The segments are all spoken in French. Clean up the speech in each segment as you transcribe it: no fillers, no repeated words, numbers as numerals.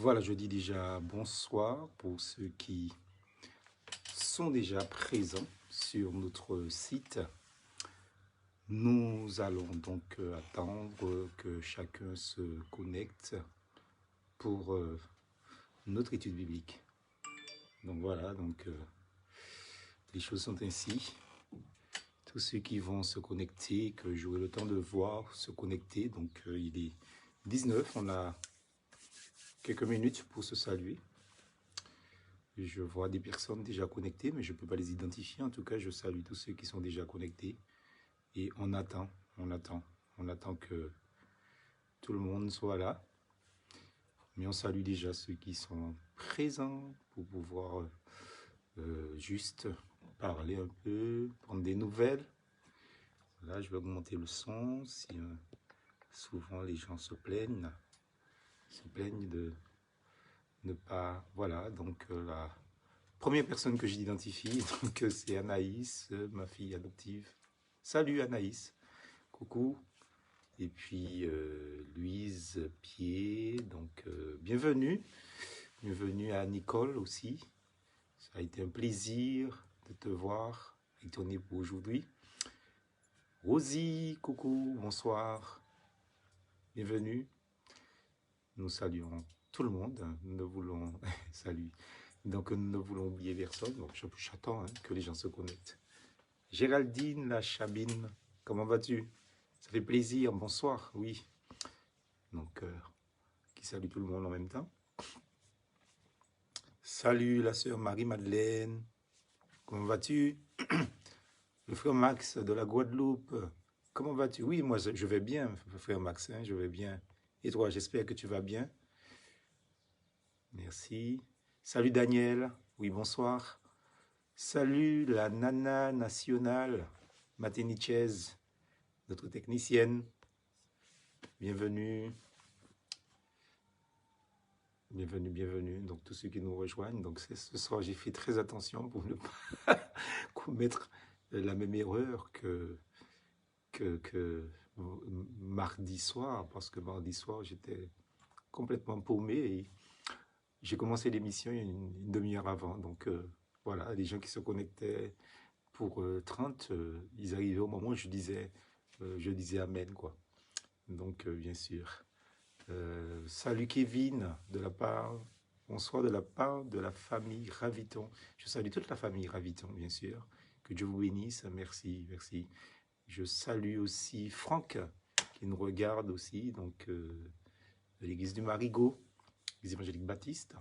Voilà, je dis déjà bonsoir pour ceux qui sont déjà présents sur notre site. Nous allons donc attendre que chacun se connecte pour notre étude biblique. Donc voilà, les choses sont ainsi. Tous ceux qui vont se connecter, que j'aurai le temps de voir se connecter. Donc il est 19, on a quelques minutes pour se saluer. Je vois des personnes déjà connectées, mais je ne peux pas les identifier. En tout cas, je salue tous ceux qui sont déjà connectés. Et on attend que tout le monde soit là. Mais on salue déjà ceux qui sont présents pour pouvoir juste parler un peu, prendre des nouvelles. Là, je vais augmenter le son. Si, souvent, les gens se plaignent de ne pas... Voilà, donc la première personne que j'identifie, c'est Anaïs, ma fille adoptive. Salut Anaïs, coucou. Et puis Louise Pied, donc bienvenue. Bienvenue à Nicole aussi. Ça a été un plaisir de te voir et tourner pour aujourd'hui. Rosie, coucou, bonsoir. Bienvenue. Nous saluons tout le monde. Nous ne voulons... Salut. Donc nous ne voulons oublier personne. Donc j'attends que les gens se connectent. Géraldine, la Chabine, comment vas-tu? Ça fait plaisir, bonsoir, oui. Donc, qui salue tout le monde en même temps. Salut la sœur Marie-Madeleine, comment vas-tu? Le frère Max de la Guadeloupe, comment vas-tu? Oui, moi je vais bien, frère Max, hein, je vais bien. Et toi, j'espère que tu vas bien. Merci. Salut Daniel, oui, bonsoir. Salut la Nana nationale, Maténichez, notre technicienne. Bienvenue. Bienvenue, bienvenue. Donc, tous ceux qui nous rejoignent. Donc, ce soir, j'ai fait très attention pour ne pas commettre la même erreur que mardi soir, parce que mardi soir, j'étais complètement paumé et j'ai commencé l'émission une demi-heure avant. Donc, voilà, les gens qui se connectaient pour 30, ils arrivaient au moment où je disais Amen, quoi. Donc, bien sûr. Salut Kevin, bonsoir de la part de la famille Raviton. Je salue toute la famille Raviton, bien sûr. Que Dieu vous bénisse, merci, merci. Je salue aussi Franck, qui nous regarde aussi, donc de l'église du Marigot, l'église évangélique baptiste.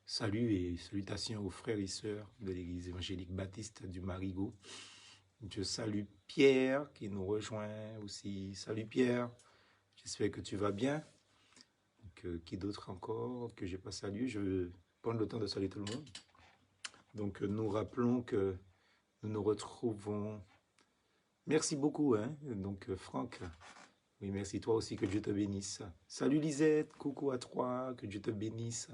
Salut et salutations aux frères et sœurs de l'église évangélique baptiste du Marigot. Je salue Pierre, qui nous rejoint aussi. Salut Pierre. J'espère que tu vas bien. Donc, qui d'autre encore que je n'ai pas salué? Je vais prendre le temps de saluer tout le monde. Donc, nous rappelons que nous nous retrouvons. Merci beaucoup, hein? Donc, Franck. Oui, merci toi aussi, que Dieu te bénisse. Salut Lisette, coucou à toi, que Dieu te bénisse.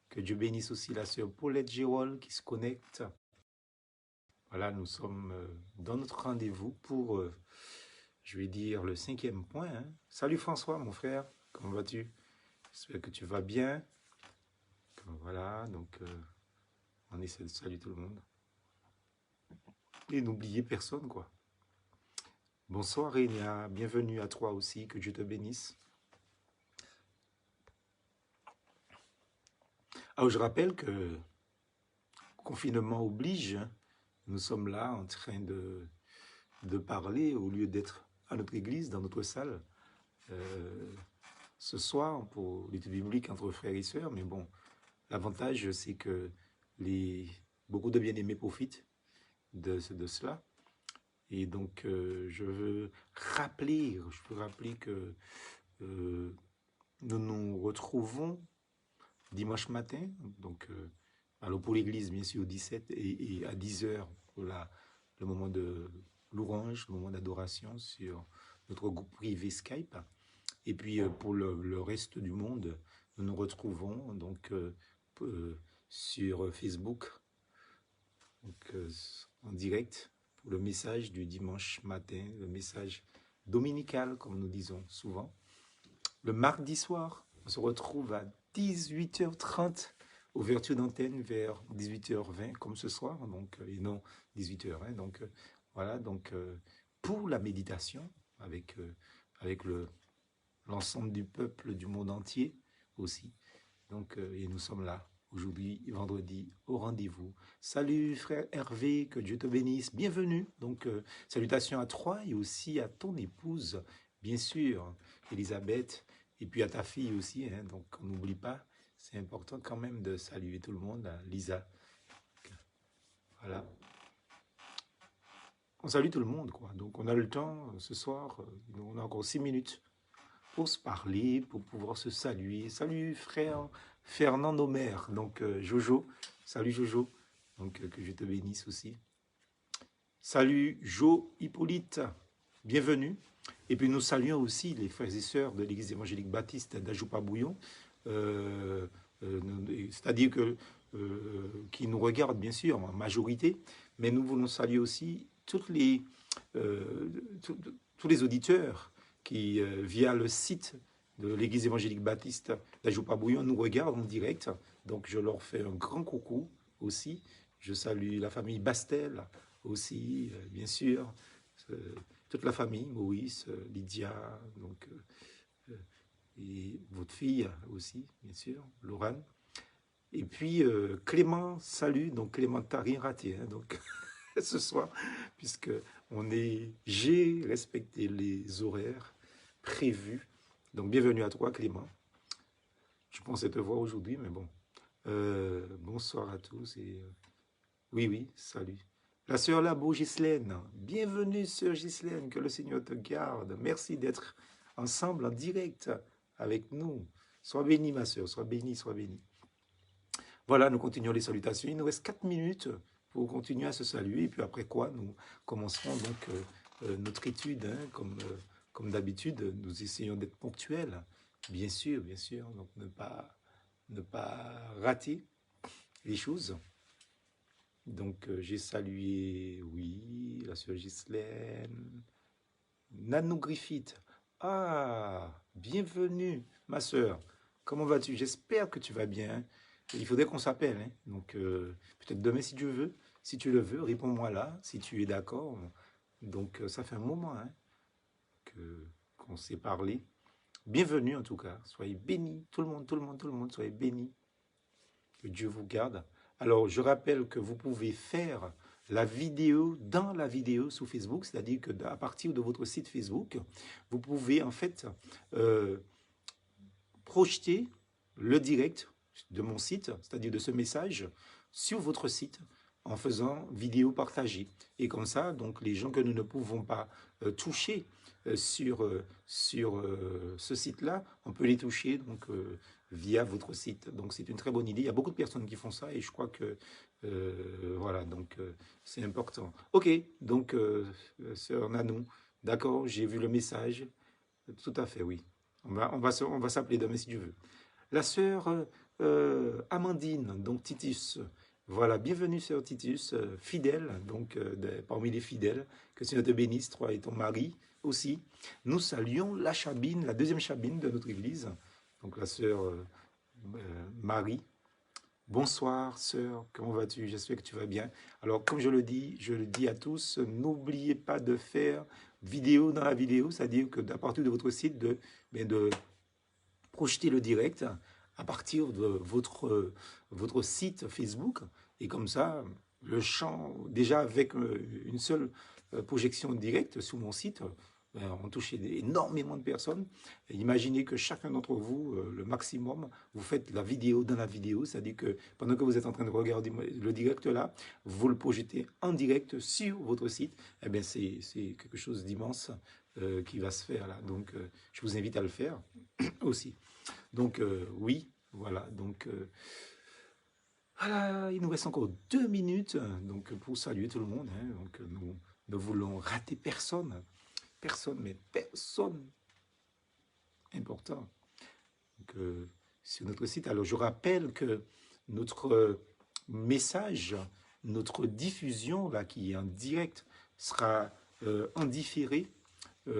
Que Dieu bénisse aussi la sœur Paulette Gérol qui se connecte. Voilà, nous sommes dans notre rendez-vous pour, je vais dire, le 5e point. Hein. Salut François, mon frère, comment vas-tu? J'espère que tu vas bien. Voilà, donc on essaie de saluer tout le monde. Et n'oubliez personne, quoi. Bonsoir Rénia, bienvenue à toi aussi, que Dieu te bénisse. Alors je rappelle que confinement oblige, nous sommes là en train de parler au lieu d'être à notre église, dans notre salle. Ce soir pour l'étude biblique entre frères et sœurs, mais bon, l'avantage c'est que beaucoup de bien-aimés profitent de cela. Et donc, je veux rappeler que nous nous retrouvons dimanche matin, donc alors pour l'église, bien sûr, au 17 et à 10h pour le moment de louange, le moment d'adoration sur notre groupe privé Skype. Et puis pour le reste du monde, nous nous retrouvons donc sur Facebook, donc, en direct, pour le message du dimanche matin, le message dominical, comme nous disons souvent. le mardi soir. On se retrouve à 18h30, ouverture d'antenne vers 18h20 comme ce soir, donc, et non 18h. Hein, donc voilà, donc pour la méditation avec l'ensemble du peuple du monde entier aussi. Donc, et nous sommes là aujourd'hui, vendredi, au rendez-vous. Salut frère Hervé, que Dieu te bénisse. Bienvenue. Donc, salutations à toi et aussi à ton épouse, bien sûr, Elisabeth, et puis à ta fille aussi. Hein, donc, on n'oublie pas, c'est important quand même de saluer tout le monde, hein, Lisa. Voilà. On salue tout le monde, quoi. Donc, on a le temps ce soir, on a encore 6 minutes pour se parler, pour pouvoir se saluer. Salut frère Fernand Omer, donc Jojo, salut Jojo, donc que je te bénisse aussi. Salut Jo Hippolyte, bienvenue. Et puis nous saluons aussi les frères et sœurs de l'Église évangélique baptiste d'Ajoupa-Bouillon, c'est-à-dire que qui nous regardent bien sûr en majorité, mais nous voulons saluer aussi tous les auditeurs qui, via le site de l'Église évangélique baptiste d'Ajoupa-Bouillon, nous regardent en direct. Donc, je leur fais un grand coucou aussi. Je salue la famille Bastel aussi, bien sûr. Toute la famille, Maurice, Lydia, donc, et votre fille aussi, bien sûr, Laurent. Et puis, Clément, salut. Donc, Clément, t'as rien raté. Hein, donc, ce soir, puisque j'ai respecté les horaires prévu. Donc, bienvenue à toi, Clément. Je pensais te voir aujourd'hui, mais bon. Bonsoir à tous. Et, oui, salut. La sœur Labo, Ghislaine. Bienvenue, sœur Ghislaine. Que le Seigneur te garde. Merci d'être ensemble en direct avec nous. Sois bénie, ma sœur. Sois bénie, sois bénie. Voilà, nous continuons les salutations. Il nous reste 4 minutes pour continuer à se saluer. Et puis après quoi, nous commencerons donc notre étude, hein, comme d'habitude, nous essayons d'être ponctuels, bien sûr, donc ne pas rater les choses. Donc, j'ai salué, oui, la sœur Ghislaine, Nanou Griffith. Ah, bienvenue, ma sœur. Comment vas-tu? J'espère que tu vas bien. Il faudrait qu'on s'appelle, hein. Donc, peut-être demain si tu veux. Si tu le veux, réponds-moi là, si tu es d'accord. Donc, ça fait un moment, hein, qu'on s'est parlé. Bienvenue en tout cas, soyez bénis, tout le monde, soyez bénis. Que Dieu vous garde. Alors, je rappelle que vous pouvez faire la vidéo dans la vidéo sur Facebook, c'est-à-dire que à partir de votre site Facebook, vous pouvez en fait projeter le direct de mon site, c'est-à-dire de ce message, sur votre site, en faisant vidéo partagée. Et comme ça, donc les gens que nous ne pouvons pas toucher sur ce site-là, on peut les toucher donc via votre site. Donc c'est une très bonne idée. Il y a beaucoup de personnes qui font ça et je crois que voilà, donc c'est important. Ok, donc sœur Nanou, d'accord, j'ai vu le message. Tout à fait, oui. On va s'appeler demain si tu veux. La sœur Amandine, donc Titus. Voilà, bienvenue sœur Titus, fidèle, donc parmi les fidèles. Que Seigneur te bénisse, toi et ton mari aussi. Nous saluons la Chabine, la deuxième Chabine de notre église. Donc la sœur Marie. Bonsoir sœur, comment vas-tu? J'espère que tu vas bien. Alors comme je le dis à tous, n'oubliez pas de faire vidéo dans la vidéo, c'est-à-dire que à partir de votre site, de projeter le direct à partir de votre site Facebook. Et comme ça, le champ, déjà avec une seule projection directe sur mon site, on touchait énormément de personnes. Et imaginez que chacun d'entre vous, le maximum, vous faites la vidéo dans la vidéo, c'est-à-dire que pendant que vous êtes en train de regarder le direct là, vous le projetez en direct sur votre site. Eh bien, c'est quelque chose d'immense qui va se faire là. Donc, je vous invite à le faire aussi. Donc, oui, voilà. Donc, voilà, il nous reste encore 2 minutes donc, pour saluer tout le monde. Hein. Donc, nous ne voulons rater personne. Personne, mais personne important. Donc, sur notre site. Alors, je rappelle que notre message, notre diffusion, là, qui est en direct, sera en différé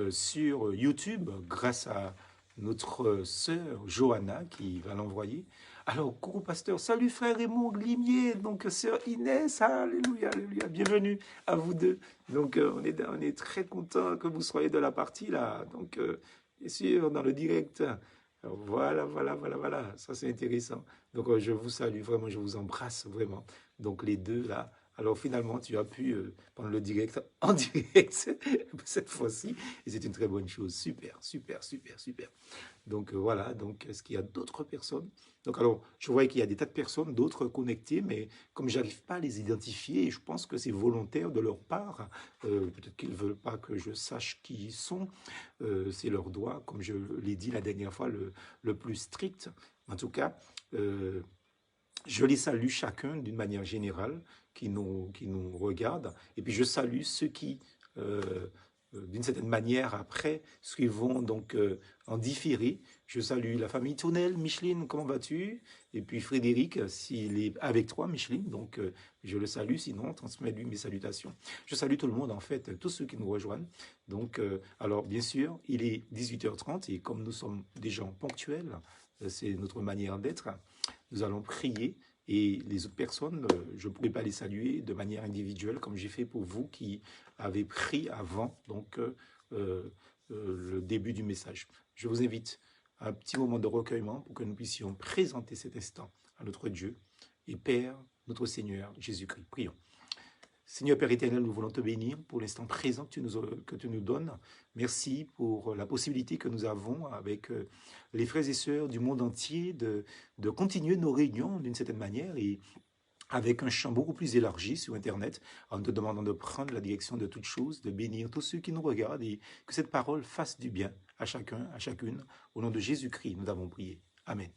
sur YouTube grâce à notre sœur Johanna qui va l'envoyer. Alors, coucou pasteur, salut frère Raymond Glimier, donc sœur Inès, alléluia, alléluia, bienvenue à vous deux. Donc, on est très content que vous soyez de la partie là, donc bien sûr, dans le direct. Alors, voilà, voilà, voilà, voilà, ça c'est intéressant. Donc, je vous salue vraiment, je vous embrasse vraiment. Donc, les deux là. Alors, finalement, tu as pu prendre le direct en direct cette fois-ci, et c'est une très bonne chose. Super, super, super, super. Donc voilà, donc est-ce qu'il y a d'autres personnes? Donc alors, je vois qu'il y a des tas de personnes, d'autres connectées, mais comme j'arrive pas à les identifier, je pense que c'est volontaire de leur part. Peut-être qu'ils ne veulent pas que je sache qui ils sont. C'est leur droit, comme je l'ai dit la dernière fois, le plus strict. En tout cas, euh, je les salue chacun d'une manière générale qui nous regardent. Et puis je salue ceux qui, d'une certaine manière, après, suivront donc en différé. Je salue la famille Tournel. Micheline, comment vas-tu? Et puis Frédéric, s'il est avec toi, Micheline, donc je le salue, sinon transmets-lui mes salutations. Je salue tout le monde, en fait, tous ceux qui nous rejoignent. Donc, alors bien sûr, il est 18h30 et comme nous sommes des gens ponctuels, c'est notre manière d'être. Nous allons prier et les autres personnes, je ne pourrais pas les saluer de manière individuelle comme j'ai fait pour vous qui avez pris avant donc, le début du message. Je vous invite à un petit moment de recueillement pour que nous puissions présenter cet instant à notre Dieu et Père, notre Seigneur Jésus-Christ. Prions. Seigneur Père éternel, nous voulons te bénir pour l'instant présent que tu nous donnes. Merci pour la possibilité que nous avons avec les frères et sœurs du monde entier de continuer nos réunions d'une certaine manière et avec un champ beaucoup plus élargi sur Internet, en te demandant de prendre la direction de toutes choses, de bénir tous ceux qui nous regardent et que cette parole fasse du bien à chacun, à chacune. Au nom de Jésus-Christ, nous avons prié. Amen.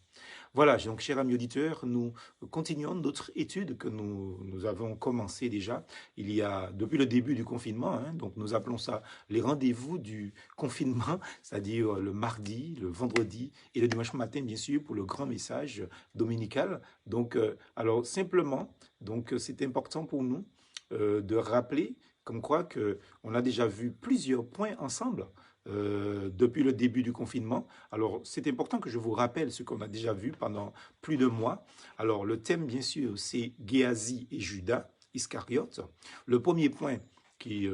Voilà, donc chers amis auditeurs, nous continuons notre étude que nous avons commencé déjà il y a depuis le début du confinement, hein, donc nous appelons ça les rendez-vous du confinement, c'est-à-dire le mardi, le vendredi et le dimanche matin, bien sûr, pour le grand message dominical. Donc, alors simplement, donc c'est important pour nous de rappeler comme quoi que on a déjà vu plusieurs points ensemble depuis le début du confinement. Alors, c'est important que je vous rappelle ce qu'on a déjà vu pendant plus de mois. Alors, le thème, bien sûr, c'est Géasi et Judas Iscariote. Le premier point qui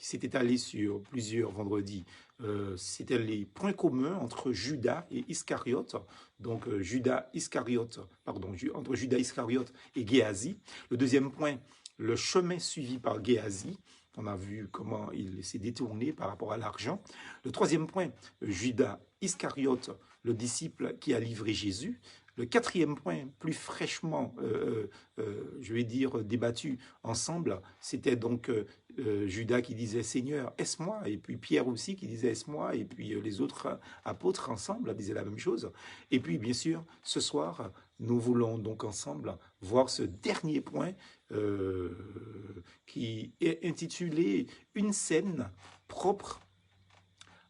s'est étalé sur plusieurs vendredis, c'était les points communs entre Judas et Iscariote. Donc, Judas Iscariote, pardon, entre Judas Iscariote et Géasi. Le deuxième point, le chemin suivi par Géasi. On a vu comment il s'est détourné par rapport à l'argent. Le troisième point, Judas Iscariote, le disciple qui a livré Jésus. Le quatrième point, plus fraîchement, je vais dire, débattu ensemble, c'était donc Judas qui disait Seigneur, est-ce moi? Et puis Pierre aussi qui disait est-ce moi? Et puis les autres apôtres ensemble disaient la même chose. Et puis bien sûr, ce soir, nous voulons donc ensemble voir ce dernier point euh, qui est intitulé Une scène propre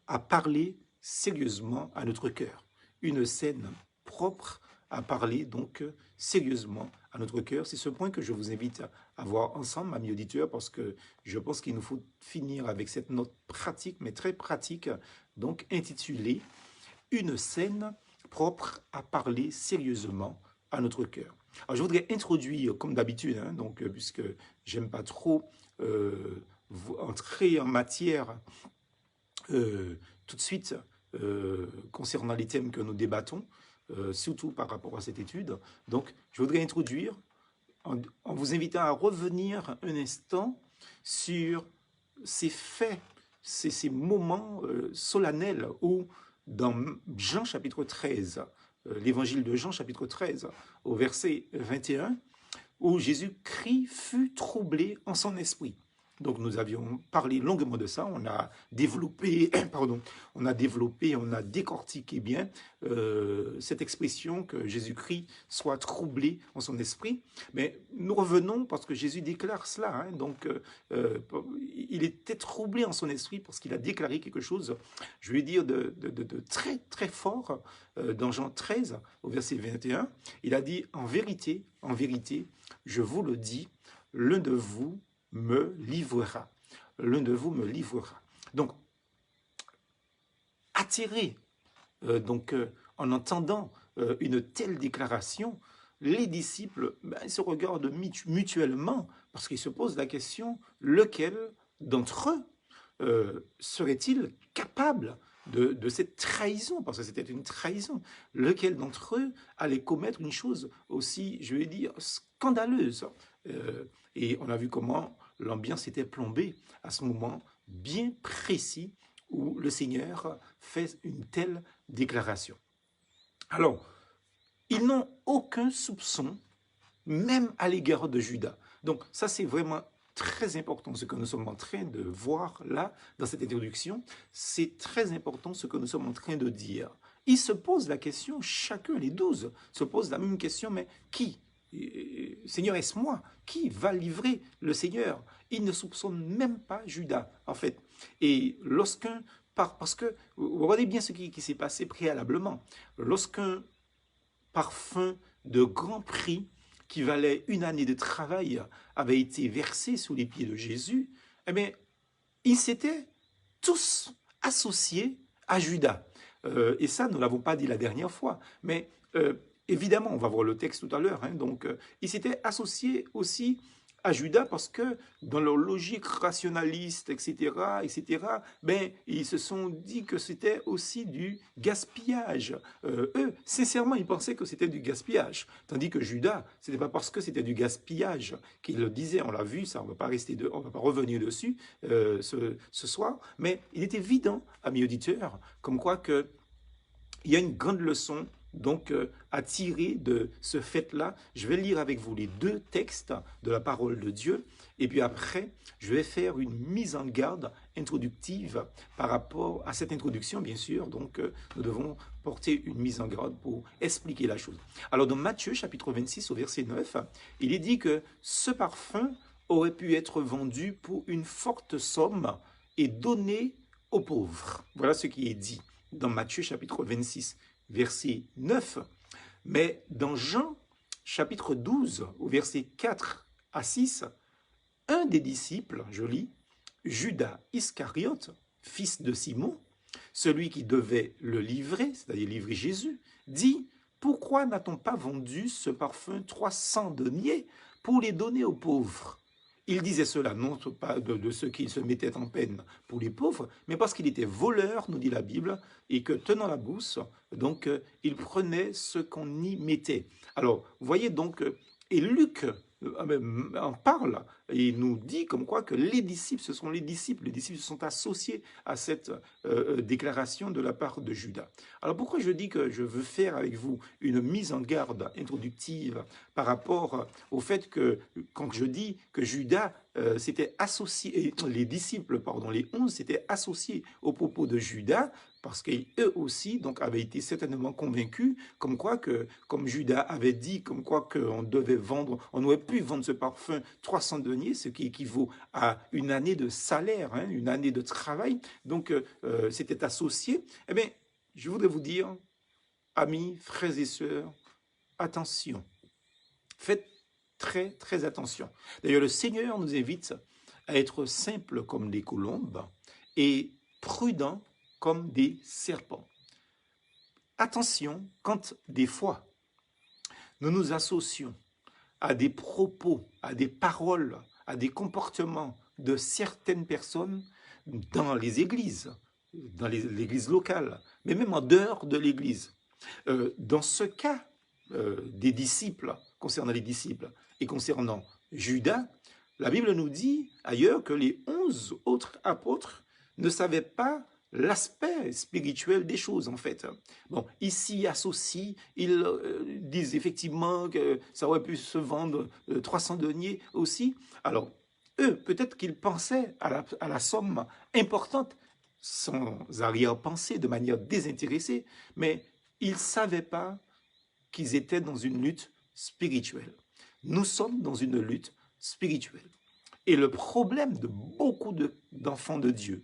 à parler sérieusement à notre cœur. Une scène propre à parler donc sérieusement à notre cœur. C'est ce point que je vous invite à voir ensemble, amis auditeurs, parce que je pense qu'il nous faut finir avec cette note pratique, mais très pratique, donc intitulée Une scène propre à parler sérieusement à notre cœur. Alors je voudrais introduire, comme d'habitude, hein, donc puisque j'aime pas trop entrer en matière tout de suite concernant les thèmes que nous débattons, surtout par rapport à cette étude. Donc, je voudrais introduire en vous invitant à revenir un instant sur ces faits, ces moments solennels où, dans Jean chapitre 13, l'évangile de Jean chapitre 13, au verset 21, où Jésus-Christ fut troublé en son esprit. Donc nous avions parlé longuement de ça, on a développé, pardon, on a décortiqué bien cette expression que Jésus-Christ soit troublé en son esprit. Mais nous revenons parce que Jésus déclare cela. Hein, donc il était troublé en son esprit parce qu'il a déclaré quelque chose, je vais dire, de très très fort dans Jean 13 au verset 21. Il a dit en vérité, je vous le dis, l'un de vous me livrera. L'un de vous me livrera. Donc, attiré En entendant une telle déclaration, les disciples se regardent mutuellement parce qu'ils se posent la question, lequel d'entre eux serait-il capable de cette trahison, parce que c'était une trahison, lequel d'entre eux allait commettre une chose aussi, je vais dire, scandaleuse. Et on a vu comment l'ambiance était plombée à ce moment bien précis où le Seigneur fait une telle déclaration. Alors, ils n'ont aucun soupçon, même à l'égard de Judas. Donc ça, c'est vraiment très important ce que nous sommes en train de voir là, dans cette introduction. C'est très important ce que nous sommes en train de dire. Ils se posent la question, chacun, les 12, se posent la même question, mais qui Seigneur, est-ce moi? Qui va livrer le Seigneur? Ils ne soupçonnent même pas Judas, en fait. Et lorsqu'un, parce que, vous regardez bien ce qui s'est passé préalablement, lorsqu'un parfum de grand prix qui valait une année de travail avait été versé sous les pieds de Jésus, eh bien, ils s'étaient tous associés à Judas. Et ça, nous ne l'avons pas dit la dernière fois, mais évidemment, on va voir le texte tout à l'heure, ils s'étaient associés aussi à Judas parce que dans leur logique rationaliste, etc., ben, ils se sont dit que c'était aussi du gaspillage. Eux, sincèrement, ils pensaient que c'était du gaspillage. Tandis que Judas, ce n'était pas parce que c'était du gaspillage qu'il le disait, on l'a vu, ça, on ne va pas revenir dessus ce soir, mais il est évident, amis auditeurs, comme quoi que il y a une grande leçon donc à tirer de ce fait-là. Je vais lire avec vous les deux textes de la parole de Dieu et puis après, je vais faire une mise en garde introductive par rapport à cette introduction, bien sûr. Donc, nous devons porter une mise en garde pour expliquer la chose. Alors, dans Matthieu, chapitre 26, au verset 9, il est dit que ce parfum aurait pu être vendu pour une forte somme et donné aux pauvres. Voilà ce qui est dit dans Matthieu chapitre 26, verset 9. Mais dans Jean chapitre 12, au verset 4 à 6, un des disciples, je lis, Judas Iscariote, fils de Simon, celui qui devait le livrer, c'est-à-dire livrer Jésus, dit, pourquoi n'a-t-on pas vendu ce parfum 300 deniers pour les donner aux pauvres? Il disait cela non pas de ceux qui se mettaient en peine pour les pauvres, mais parce qu'il était voleur, nous dit la Bible, et que tenant la bourse, donc il prenait ce qu'on y mettait. Alors, voyez donc, et Luc en parle et nous dit comme quoi que les disciples, ce sont les disciples se sont associés à cette déclaration de la part de Judas. Alors pourquoi je dis que je veux faire avec vous une mise en garde introductive par rapport au fait que quand je dis que Judas s'était associé, les disciples, pardon, les 11 s'étaient associés aux propos de Judas, parce qu'eux aussi donc avaient été certainement convaincus, comme quoi que, comme Judas avait dit, comme quoi qu'on devait vendre, on aurait pu vendre ce parfum 300 deniers, ce qui équivaut à une année de salaire, une année de travail, donc c'était associé. Eh bien, je voudrais vous dire, amis, frères et sœurs, attention, faites très, très attention. D'ailleurs, le Seigneur nous invite à être simples comme des colombes et prudents comme des serpents. Attention quand des fois nous nous associons à des propos, à des paroles, à des comportements de certaines personnes dans les églises, dans l'église locale, mais même en dehors de l'église. Dans ce cas des disciples, concernant les disciples et concernant Judas, la Bible nous dit ailleurs que les 11 autres apôtres ne savaient pas l'aspect spirituel des choses, en fait. Bon, ici, associent, ils disent effectivement que ça aurait pu se vendre 300 deniers aussi. Alors, eux, peut-être qu'ils pensaient à la somme importante, sans arrière-pensée, de manière désintéressée, mais ils ne savaient pas qu'ils étaient dans une lutte spirituelle. Nous sommes dans une lutte spirituelle. Et le problème de beaucoup d'enfants de Dieu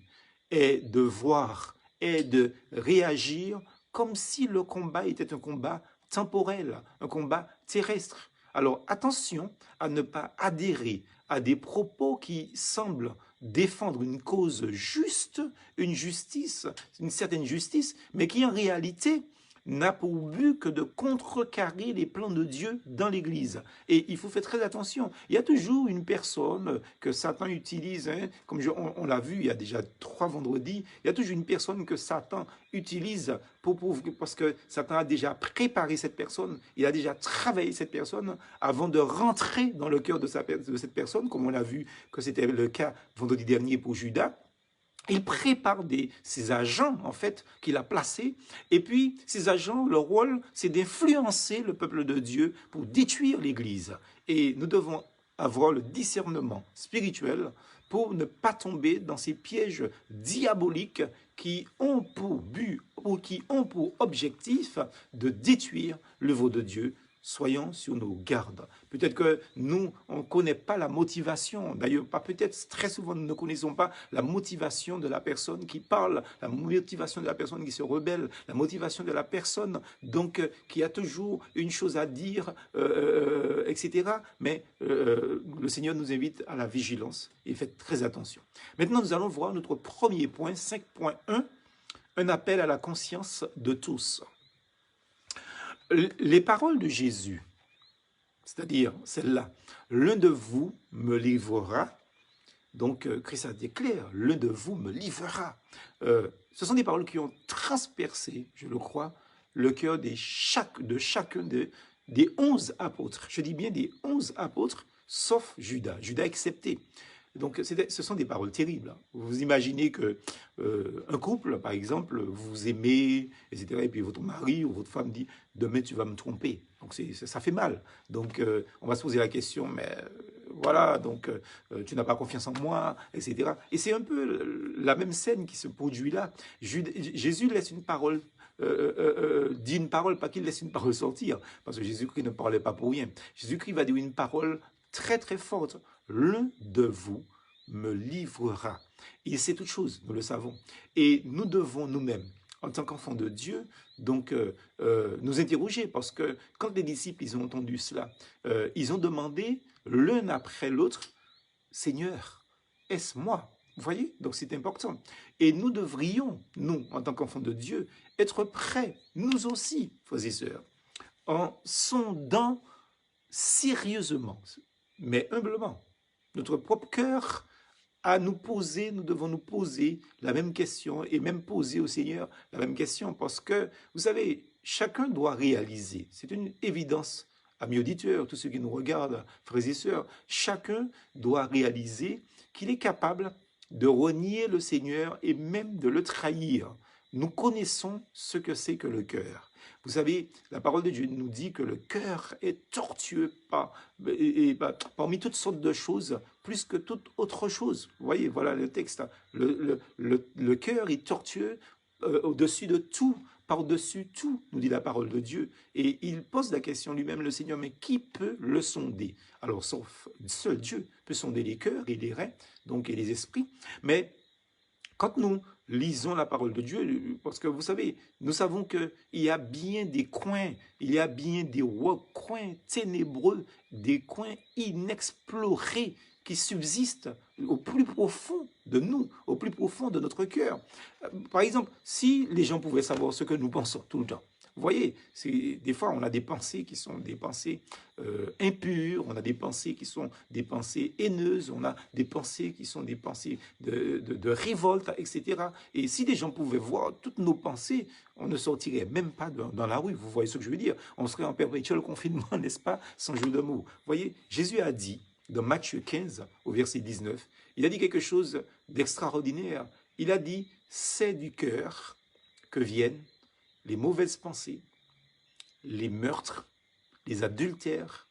est de voir et de réagir comme si le combat était un combat temporel, un combat terrestre. Alors attention à ne pas adhérer à des propos qui semblent défendre une cause juste, une justice, une certaine justice, mais qui en réalité n'a pour but que de contrecarrer les plans de Dieu dans l'Église. Et il faut faire très attention. Il y a toujours une personne que Satan utilise, hein, comme on l'a vu il y a déjà 3 vendredis, il y a toujours une personne que Satan utilise parce que Satan a déjà préparé cette personne, il a déjà travaillé cette personne avant de rentrer dans le cœur de cette personne, comme on l'a vu que c'était le cas vendredi dernier pour Judas. Il prépare ses agents, en fait, qu'il a placés. Et puis, ces agents, leur rôle, c'est d'influencer le peuple de Dieu pour détruire l'Église. Et nous devons avoir le discernement spirituel pour ne pas tomber dans ces pièges diaboliques qui ont pour but ou qui ont pour objectif de détruire l'œuvre de Dieu. Soyons sur nos gardes. Peut-être que nous, on ne connaît pas la motivation. D'ailleurs, pas peut-être, très souvent, nous ne connaissons pas la motivation de la personne qui parle, la motivation de la personne qui se rebelle, la motivation de la personne donc qui a toujours une chose à dire, etc. Mais le Seigneur nous invite à la vigilance et faites très attention. Maintenant, nous allons voir notre premier point, 5.1, un appel à la conscience de tous. Les paroles de Jésus, c'est-à-dire celle-là, l'un de vous me livrera, donc Christ a dit clair, l'un de vous me livrera. Ce sont des paroles qui ont transpercé, je le crois, le cœur de chacun des 11 apôtres. Je dis bien des 11 apôtres, sauf Judas, Judas excepté. Donc, ce sont des paroles terribles. Vous imaginez que un couple, par exemple, vous aimez, etc., et puis votre mari ou votre femme dit « demain, tu vas me tromper ». Donc, ça fait mal. Donc, on va se poser la question, mais voilà, donc tu n'as pas confiance en moi, etc. Et c'est un peu la même scène qui se produit là. Jésus laisse une parole, dit une parole, pas qu'il laisse une parole sortir, parce que Jésus-Christ ne parlait pas pour rien. Jésus-Christ va dire une parole très très forte. L'un de vous me livrera. Il sait toutes choses, nous le savons. Et nous devons nous-mêmes, en tant qu'enfants de Dieu, donc nous interroger, parce que quand les disciples ils ont entendu cela, ils ont demandé l'un après l'autre, Seigneur, est-ce moi? Vous voyez? Donc c'est important. Et nous devrions, nous, en tant qu'enfants de Dieu, être prêts, nous aussi, frères et sœurs, en sondant sérieusement, mais humblement, notre propre cœur à nous poser, nous devons nous poser la même question et même poser au Seigneur la même question parce que, vous savez, chacun doit réaliser, c'est une évidence, amis auditeurs, tous ceux qui nous regardent, frères et sœurs, chacun doit réaliser qu'il est capable de renier le Seigneur et même de le trahir. Nous connaissons ce que c'est que le cœur. Vous savez, la parole de Dieu nous dit que le cœur est tortueux parmi toutes sortes de choses, plus que toute autre chose. Vous voyez, voilà le texte. Le cœur est tortueux au-dessus de tout, par-dessus tout, nous dit la parole de Dieu. Et il pose la question lui-même, le Seigneur, mais qui peut le sonder? Alors, sauf seul Dieu peut sonder les cœurs et les reins, donc et les esprits. Mais quand nous lisons la parole de Dieu, parce que vous savez, nous savons qu'il y a bien des coins, il y a bien des recoins ténébreux, des coins inexplorés qui subsistent au plus profond de nous, au plus profond de notre cœur. Par exemple, si les gens pouvaient savoir ce que nous pensons tout le temps, vous voyez, des fois on a des pensées qui sont des pensées impures, on a des pensées qui sont des pensées haineuses, on a des pensées qui sont des pensées de révolte, etc. Et si des gens pouvaient voir toutes nos pensées, on ne sortirait même pas dans la rue, vous voyez ce que je veux dire? On serait en perpétuel confinement, n'est-ce pas? Sans jeu de mots. Vous voyez, Jésus a dit, dans Matthieu 15, au verset 19, il a dit quelque chose d'extraordinaire. Il a dit, c'est du cœur que viennent les mauvaises pensées, les meurtres, les adultères,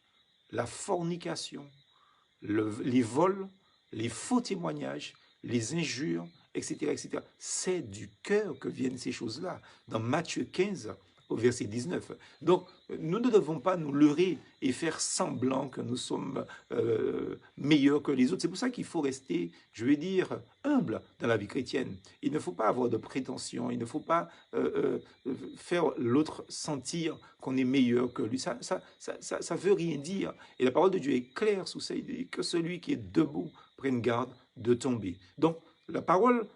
la fornication, les vols, les faux témoignages, les injures, etc., etc. C'est du cœur que viennent ces choses-là. Dans Matthieu 15, au verset 19. Donc, nous ne devons pas nous leurrer et faire semblant que nous sommes meilleurs que les autres. C'est pour ça qu'il faut rester, je vais dire, humble dans la vie chrétienne. Il ne faut pas avoir de prétention, il ne faut pas faire l'autre sentir qu'on est meilleur que lui. Ça veut rien dire. Et la parole de Dieu est claire sous ça. Il dit que celui qui est debout prenne garde de tomber. Donc, la parole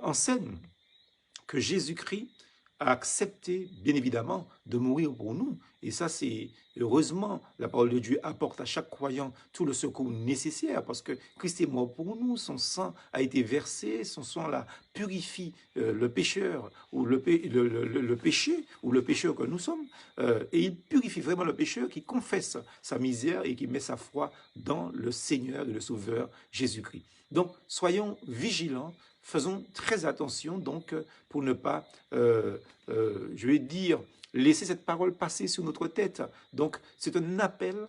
enseigne que Jésus-Christ a accepté, bien évidemment, de mourir pour nous. Et ça, c'est heureusement, la parole de Dieu apporte à chaque croyant tout le secours nécessaire parce que Christ est mort pour nous, son sang a été versé, son sang là purifie le pécheur ou le péché ou le pécheur que nous sommes. Et il purifie vraiment le pécheur qui confesse sa misère et qui met sa foi dans le Seigneur et le Sauveur Jésus-Christ. Donc, soyons vigilants. Faisons très attention donc pour ne pas, je vais dire, laisser cette parole passer sur notre tête. Donc c'est un appel,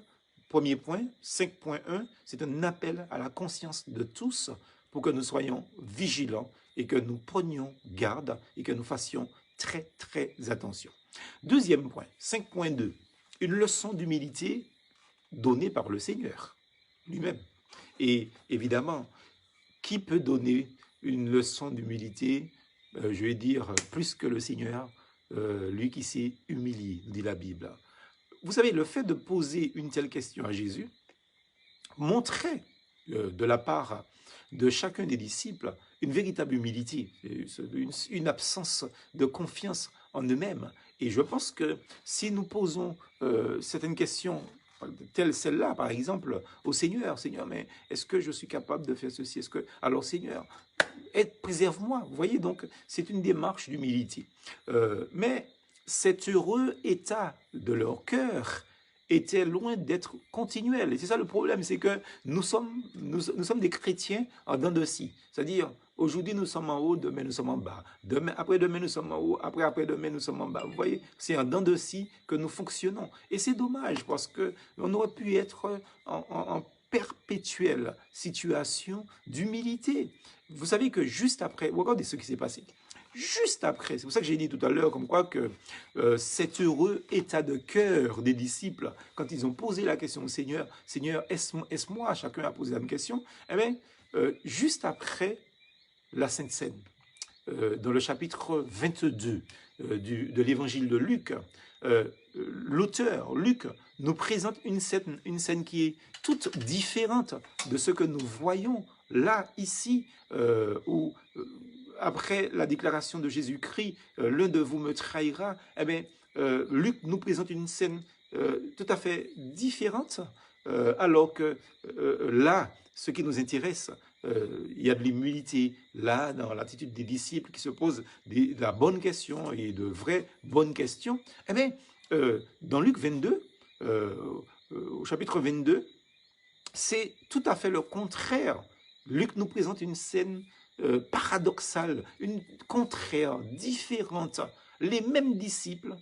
premier point, 5.1, c'est un appel à la conscience de tous pour que nous soyons vigilants et que nous prenions garde et que nous fassions très très attention. Deuxième point, 5.2, une leçon d'humilité donnée par le Seigneur lui-même. Et évidemment, qui peut donner une leçon d'humilité, je vais dire, plus que le Seigneur, lui qui s'est humilié, dit la Bible. Vous savez, le fait de poser une telle question à Jésus montrait de la part de chacun des disciples une véritable humilité, une absence de confiance en eux-mêmes. Et je pense que si nous posons certaines questions telle celle-là, par exemple, au Seigneur, Seigneur, mais est-ce que je suis capable de faire ceci? Est-ce que, alors Seigneur, préserve-moi. Vous voyez, donc, c'est une démarche d'humilité. Mais cet heureux état de leur cœur était loin d'être continuel. Et c'est ça le problème, c'est que nous sommes des chrétiens en dents de scie. C'est-à-dire, aujourd'hui nous sommes en haut, demain nous sommes en bas. Après-demain nous sommes en haut, après-demain nous sommes en bas. Vous voyez, c'est en dents de scie que nous fonctionnons. Et c'est dommage parce qu'on aurait pu être en perpétuelle situation d'humilité. Vous savez que juste après, regardez ce qui s'est passé. Juste après, c'est pour ça que j'ai dit tout à l'heure comme quoi que cet heureux état de cœur des disciples, quand ils ont posé la question au Seigneur, Seigneur, est-ce moi? Chacun a posé la même question. Eh bien, juste après la Sainte Seine, dans le chapitre 22 de l'évangile de Luc, l'auteur, Luc, nous présente une scène qui est toute différente de ce que nous voyons là, ici, où après la déclaration de Jésus-Christ, l'un de vous me trahira, eh bien, Luc nous présente une scène tout à fait différente, alors que là, ce qui nous intéresse, il y a de l'humilité là, dans l'attitude des disciples qui se posent de la bonne question et de vraies bonnes questions. Eh bien, dans Luc 22, au chapitre 22, c'est tout à fait le contraire. Luc nous présente une scène paradoxale, une contraire, différente. Les mêmes disciples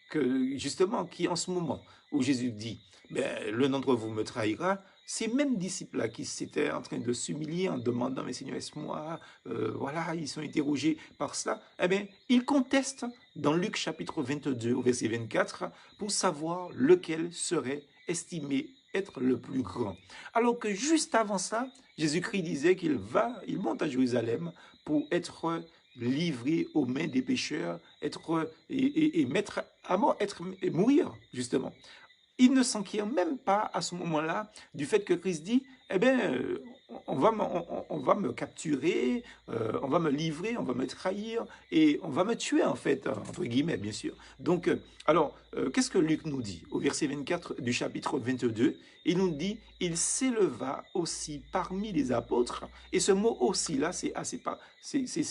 que justement qui en ce moment où Jésus dit l'un d'entre vous me trahira, ces mêmes disciples-là qui s'étaient en train de s'humilier en demandant mais Seigneur est-ce-moi, voilà, ils sont interrogés par cela, eh bien ils contestent dans Luc chapitre 22 au verset 24 pour savoir lequel serait estimé être le plus grand. Alors que juste avant ça, Jésus-Christ disait qu'il monte à Jérusalem pour être livré aux mains des pécheurs, mettre à mort, mourir, justement. Il ne s'enquiert même pas à ce moment-là du fait que Christ dit, eh bien, on va me capturer, on va me livrer, on va me trahir et on va me tuer en fait, entre guillemets bien sûr. Donc, alors, qu'est-ce que Luc nous dit au verset 24 du chapitre 22? Il nous dit, il s'éleva aussi parmi les apôtres, et ce mot aussi là, c'est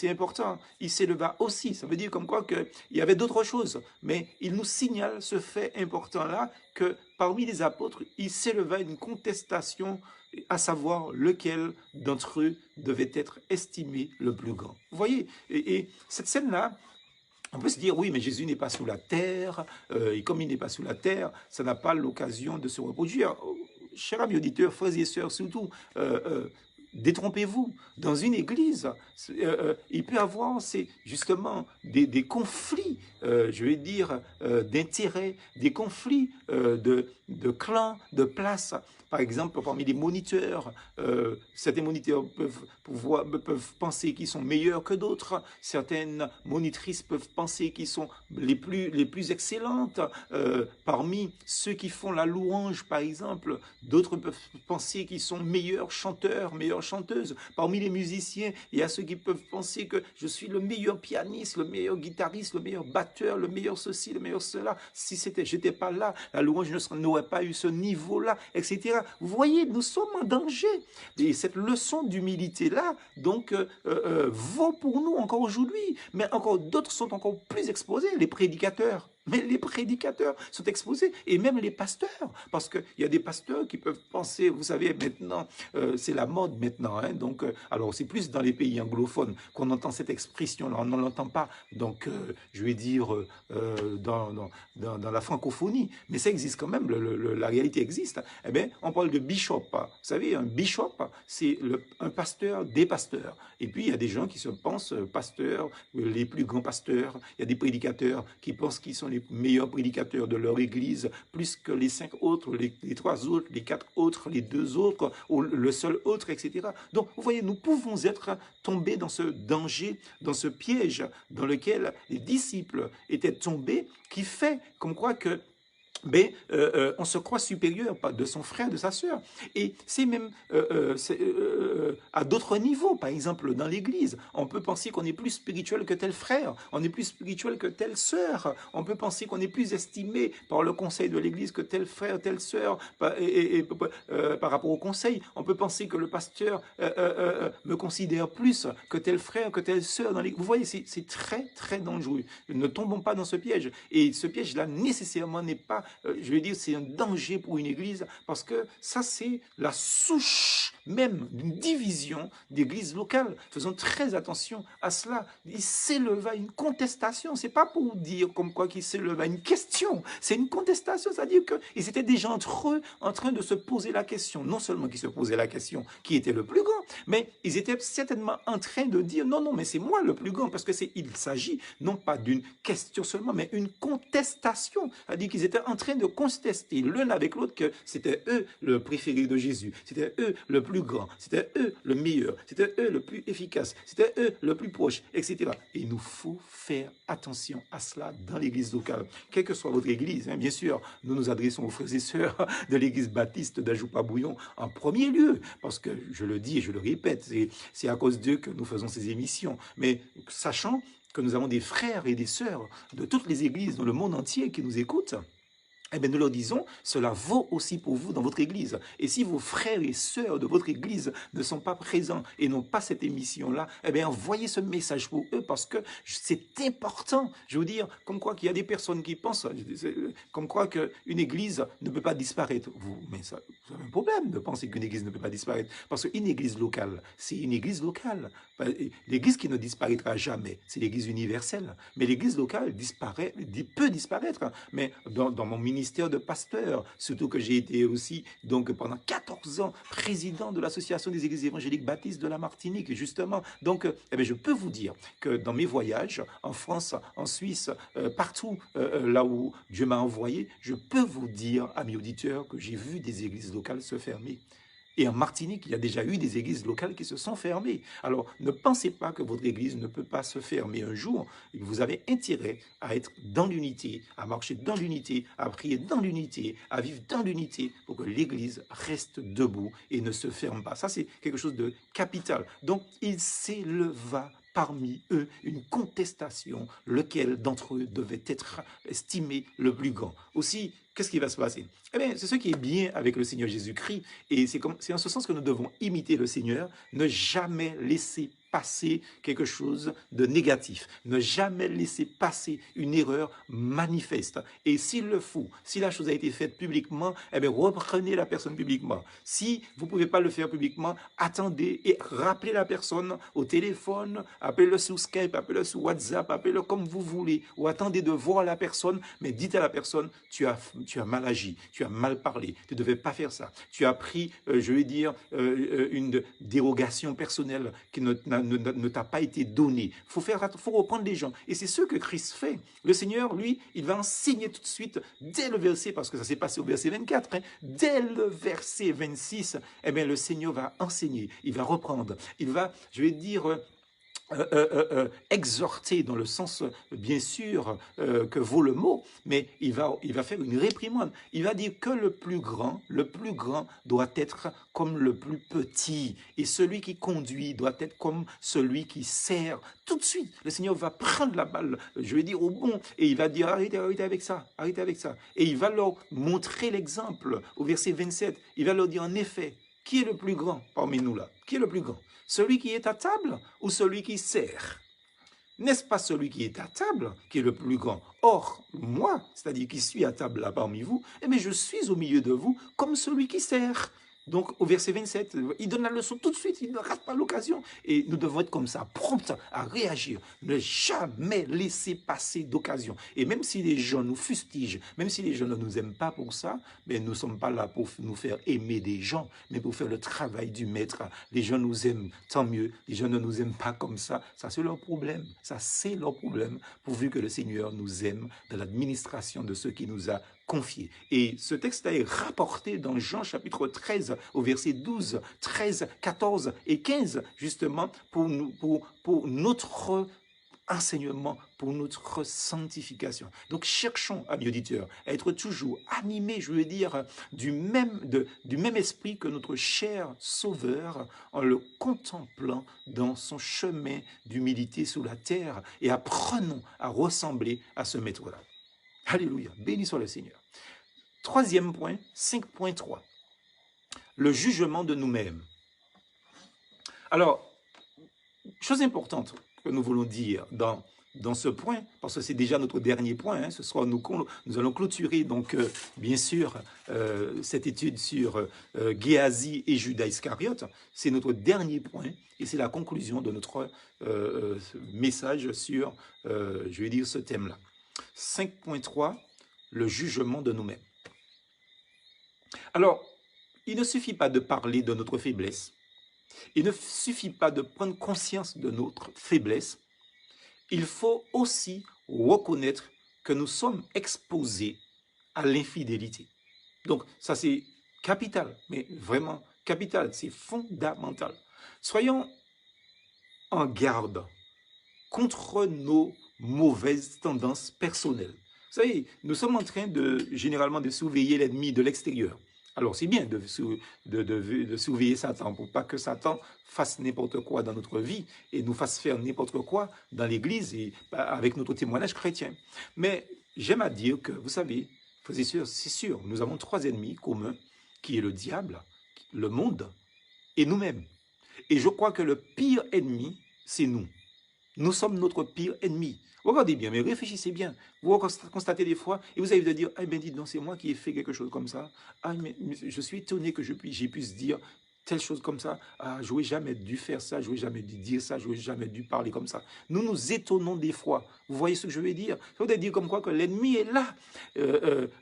important, il s'éleva aussi, ça veut dire comme quoi qu'il y avait d'autres choses, mais il nous signale ce fait important là, que parmi les apôtres, il s'éleva une contestation, à savoir lequel d'entre eux devait être estimé le plus grand. Vous voyez, et cette scène-là, on peut se dire, oui, mais Jésus n'est pas sous la terre, et comme il n'est pas sous la terre, ça n'a pas l'occasion de se reproduire. Chers amis auditeurs, frères et sœurs, surtout, détrompez-vous, dans une église, il peut y avoir justement des conflits je vais dire, d'intérêts, des conflits de clans, de places. Par exemple, parmi les moniteurs, certains moniteurs peuvent penser qu'ils sont meilleurs que d'autres. Certaines monitrices peuvent penser qu'ils sont les plus excellentes. Parmi ceux qui font la louange, par exemple, d'autres peuvent penser qu'ils sont meilleurs chanteurs, meilleures chanteuses. Parmi les musiciens, il y a ceux qui peuvent penser que je suis le meilleur pianiste, le meilleur guitariste, le meilleur batteur, le meilleur ceci, le meilleur cela. Si j'étais pas là, la louange n'aurait pas eu ce niveau-là, etc. Vous voyez, nous sommes en danger. Et cette leçon d'humilité-là, donc, vaut pour nous encore aujourd'hui. Mais encore d'autres sont encore plus exposés, les prédicateurs. Mais les prédicateurs sont exposés, et même les pasteurs, parce qu'il y a des pasteurs qui peuvent penser, vous savez, maintenant, c'est la mode maintenant, hein, donc, alors c'est plus dans les pays anglophones qu'on entend cette expression-là, on ne l'entend pas, donc, je vais dire, dans la francophonie, mais ça existe quand même, la réalité existe. Eh bien, on parle de bishop, vous savez, un bishop, c'est un pasteur des pasteurs, et puis il y a des gens qui se pensent pasteurs, les plus grands pasteurs, il y a des prédicateurs qui pensent qu'ils sont les meilleurs prédicateurs de leur église, plus que les 5 autres, les 3 autres, les 4 autres, les 2 autres, ou le seul autre, etc. Donc, vous voyez, nous pouvons être tombés dans ce danger, dans ce piège dans lequel les disciples étaient tombés, qui fait comme quoi que on se croit supérieur de son frère, de sa sœur. Et c'est même à d'autres niveaux. Par exemple, dans l'Église, on peut penser qu'on est plus spirituel que tel frère, on est plus spirituel que telle sœur, on peut penser qu'on est plus estimé par le conseil de l'Église que tel frère, telle sœur, par rapport au conseil. On peut penser que le pasteur me considère plus que tel frère, que telle sœur. Vous voyez, c'est très, très dangereux. Ne tombons pas dans ce piège. Et ce piège-là, nécessairement, n'est pas je veux dire, c'est un danger pour une église parce que ça, c'est la souche même d'une division d'églises locales. Faisons très attention à cela. Il s'éleva une contestation. C'est pas pour dire comme quoi qu'il s'éleva une question. C'est une contestation, c'est-à-dire qu'ils étaient déjà entre eux en train de se poser la question. Non seulement qu'ils se posaient la question qui était le plus grand, mais ils étaient certainement en train de dire non, non, mais c'est moi le plus grand parce que il s'agit non pas d'une question seulement, mais une contestation. C'est-à-dire qu'ils étaient en train de contester l'un avec l'autre que c'était eux le préféré de Jésus, c'était eux le plus grand, c'était eux le meilleur, c'était eux le plus efficace, c'était eux le plus proche, etc. Et il nous faut faire attention à cela dans l'église locale, quelle que soit votre église. Hein, bien sûr, nous nous adressons aux frères et sœurs de l'église baptiste d'Ajoupa-Bouillon en premier lieu, parce que je le dis et je le répète, c'est à cause d'eux que nous faisons ces émissions. Mais sachant que nous avons des frères et des sœurs de toutes les églises dans le monde entier qui nous écoutent, eh bien, nous leur disons, cela vaut aussi pour vous dans votre église. Et si vos frères et sœurs de votre église ne sont pas présents et n'ont pas cette émission-là, eh bien, envoyez ce message pour eux parce que c'est important. Je veux dire, comme quoi qu'il y a des personnes qui pensent, comme quoi qu'une église ne peut pas disparaître. Mais ça, vous avez un problème de penser qu'une église ne peut pas disparaître. Parce qu'une église locale, c'est une église locale. L'église qui ne disparaîtra jamais, c'est l'église universelle. Mais l'église locale peut disparaître. Mais dans mon ministère de pasteur, surtout que j'ai été aussi, donc pendant 14 ans, président de l'association des églises évangéliques baptistes de la Martinique, justement. Donc, eh bien, je peux vous dire que dans mes voyages, en France, en Suisse, partout là où Dieu m'a envoyé, je peux vous dire, amis auditeurs, que j'ai vu des églises locales se fermer. Et en Martinique, il y a déjà eu des églises locales qui se sont fermées. Alors, ne pensez pas que votre église ne peut pas se fermer un jour. Vous avez intérêt à être dans l'unité, à marcher dans l'unité, à prier dans l'unité, à vivre dans l'unité pour que l'église reste debout et ne se ferme pas. Ça, c'est quelque chose de capital. Donc, il s'éleva parmi eux une contestation, lequel d'entre eux devait être estimé le plus grand. Aussi, qu'est-ce qui va se passer? Eh bien, c'est ce qui est bien avec le Seigneur Jésus-Christ, et c'est en ce sens que nous devons imiter le Seigneur, ne jamais laisser passer quelque chose de négatif, ne jamais laisser passer une erreur manifeste. Et s'il le faut, si la chose a été faite publiquement, eh bien, reprenez la personne publiquement. Si vous ne pouvez pas le faire publiquement, attendez et rappelez la personne au téléphone, appelez-le sur Skype, appelez-le sur WhatsApp, appelez-le comme vous voulez, ou attendez de voir la personne, mais dites à la personne, tu as mal agi, tu as mal parlé, tu ne devais pas faire ça. Tu as pris, je vais dire, une dérogation personnelle qui n'a ne t'a pas été donné. Faut reprendre les gens. Et c'est ce que Christ fait. Le Seigneur, lui, il va enseigner tout de suite, dès le verset, parce que ça s'est passé au verset 24, hein, dès le verset 26, eh bien, le Seigneur va enseigner, il va reprendre, il va, je vais dire, exhorter dans le sens, bien sûr, que vaut le mot, mais il va faire une réprimande. Il va dire que le plus grand doit être comme le plus petit, et celui qui conduit doit être comme celui qui sert. Tout de suite, le Seigneur va prendre la balle, je vais dire au bon, et il va dire arrêtez avec ça, arrêtez avec ça. Et il va leur montrer l'exemple au verset 27. Il va leur dire en effet, qui est le plus grand parmi nous là? Qui est le plus grand? Celui qui est à table ou celui qui sert? N'est-ce pas celui qui est à table qui est le plus grand? Or, moi, c'est-à-dire qui suis à table là parmi vous, eh bien, je suis au milieu de vous comme celui qui sert. Donc, au verset 27, il donne la leçon tout de suite, il ne rate pas l'occasion. Et nous devons être comme ça, prompts à réagir, ne jamais laisser passer d'occasion. Et même si les gens nous fustigent, même si les gens ne nous aiment pas pour ça, mais nous ne sommes pas là pour nous faire aimer des gens, mais pour faire le travail du maître. Les gens nous aiment, tant mieux. Les gens ne nous aiment pas comme ça c'est leur problème. Ça, c'est leur problème, pourvu que le Seigneur nous aime dans l'administration de ce qu'il nous a confié. Et ce texte est rapporté dans Jean chapitre 13 au verset 12, 13, 14 et 15 justement pour notre enseignement, pour notre sanctification. Donc cherchons, amis auditeurs, à être toujours animés, je veux dire, du même esprit que notre cher Sauveur en le contemplant dans son chemin d'humilité sous la terre et apprenons à ressembler à ce maître-là. Alléluia, béni soit le Seigneur. Troisième point, 5.3, le jugement de nous-mêmes. Alors, chose importante que nous voulons dire dans ce point, parce que c'est déjà notre dernier point, hein, ce soir nous allons clôturer donc bien sûr cette étude sur Géasi et Judas Iscariote, c'est notre dernier point et c'est la conclusion de notre message sur, je vais dire, ce thème-là. 5.3, le jugement de nous-mêmes. Alors, il ne suffit pas de parler de notre faiblesse, il ne suffit pas de prendre conscience de notre faiblesse, il faut aussi reconnaître que nous sommes exposés à l'infidélité. Donc, ça c'est capital, mais vraiment capital, c'est fondamental. Soyons en garde contre nos mauvaises tendances personnelles. Vous savez, nous sommes en train généralement de surveiller l'ennemi de l'extérieur. Alors c'est bien de surveiller Satan pour pas que Satan fasse n'importe quoi dans notre vie et nous fasse faire n'importe quoi dans l'église et avec notre témoignage chrétien. Mais j'aime à dire que, vous savez, c'est sûr, nous avons trois ennemis communs, qui est le diable, le monde et nous-mêmes. Et je crois que le pire ennemi, c'est nous. Nous sommes notre pire ennemi. Regardez bien, mais réfléchissez bien. Vous constatez des fois, et vous allez vous dire, ah ben dites donc, c'est moi qui ai fait quelque chose comme ça. Ah, mais je suis étonné que j'ai pu dire telle chose comme ça. Ah, je n'aurais jamais dû faire ça, je n'aurais jamais dû dire ça, je n'aurais jamais dû parler comme ça. Nous nous étonnons des fois. Vous voyez ce que je veux dire? Ça veut dire comme quoi que l'ennemi est là.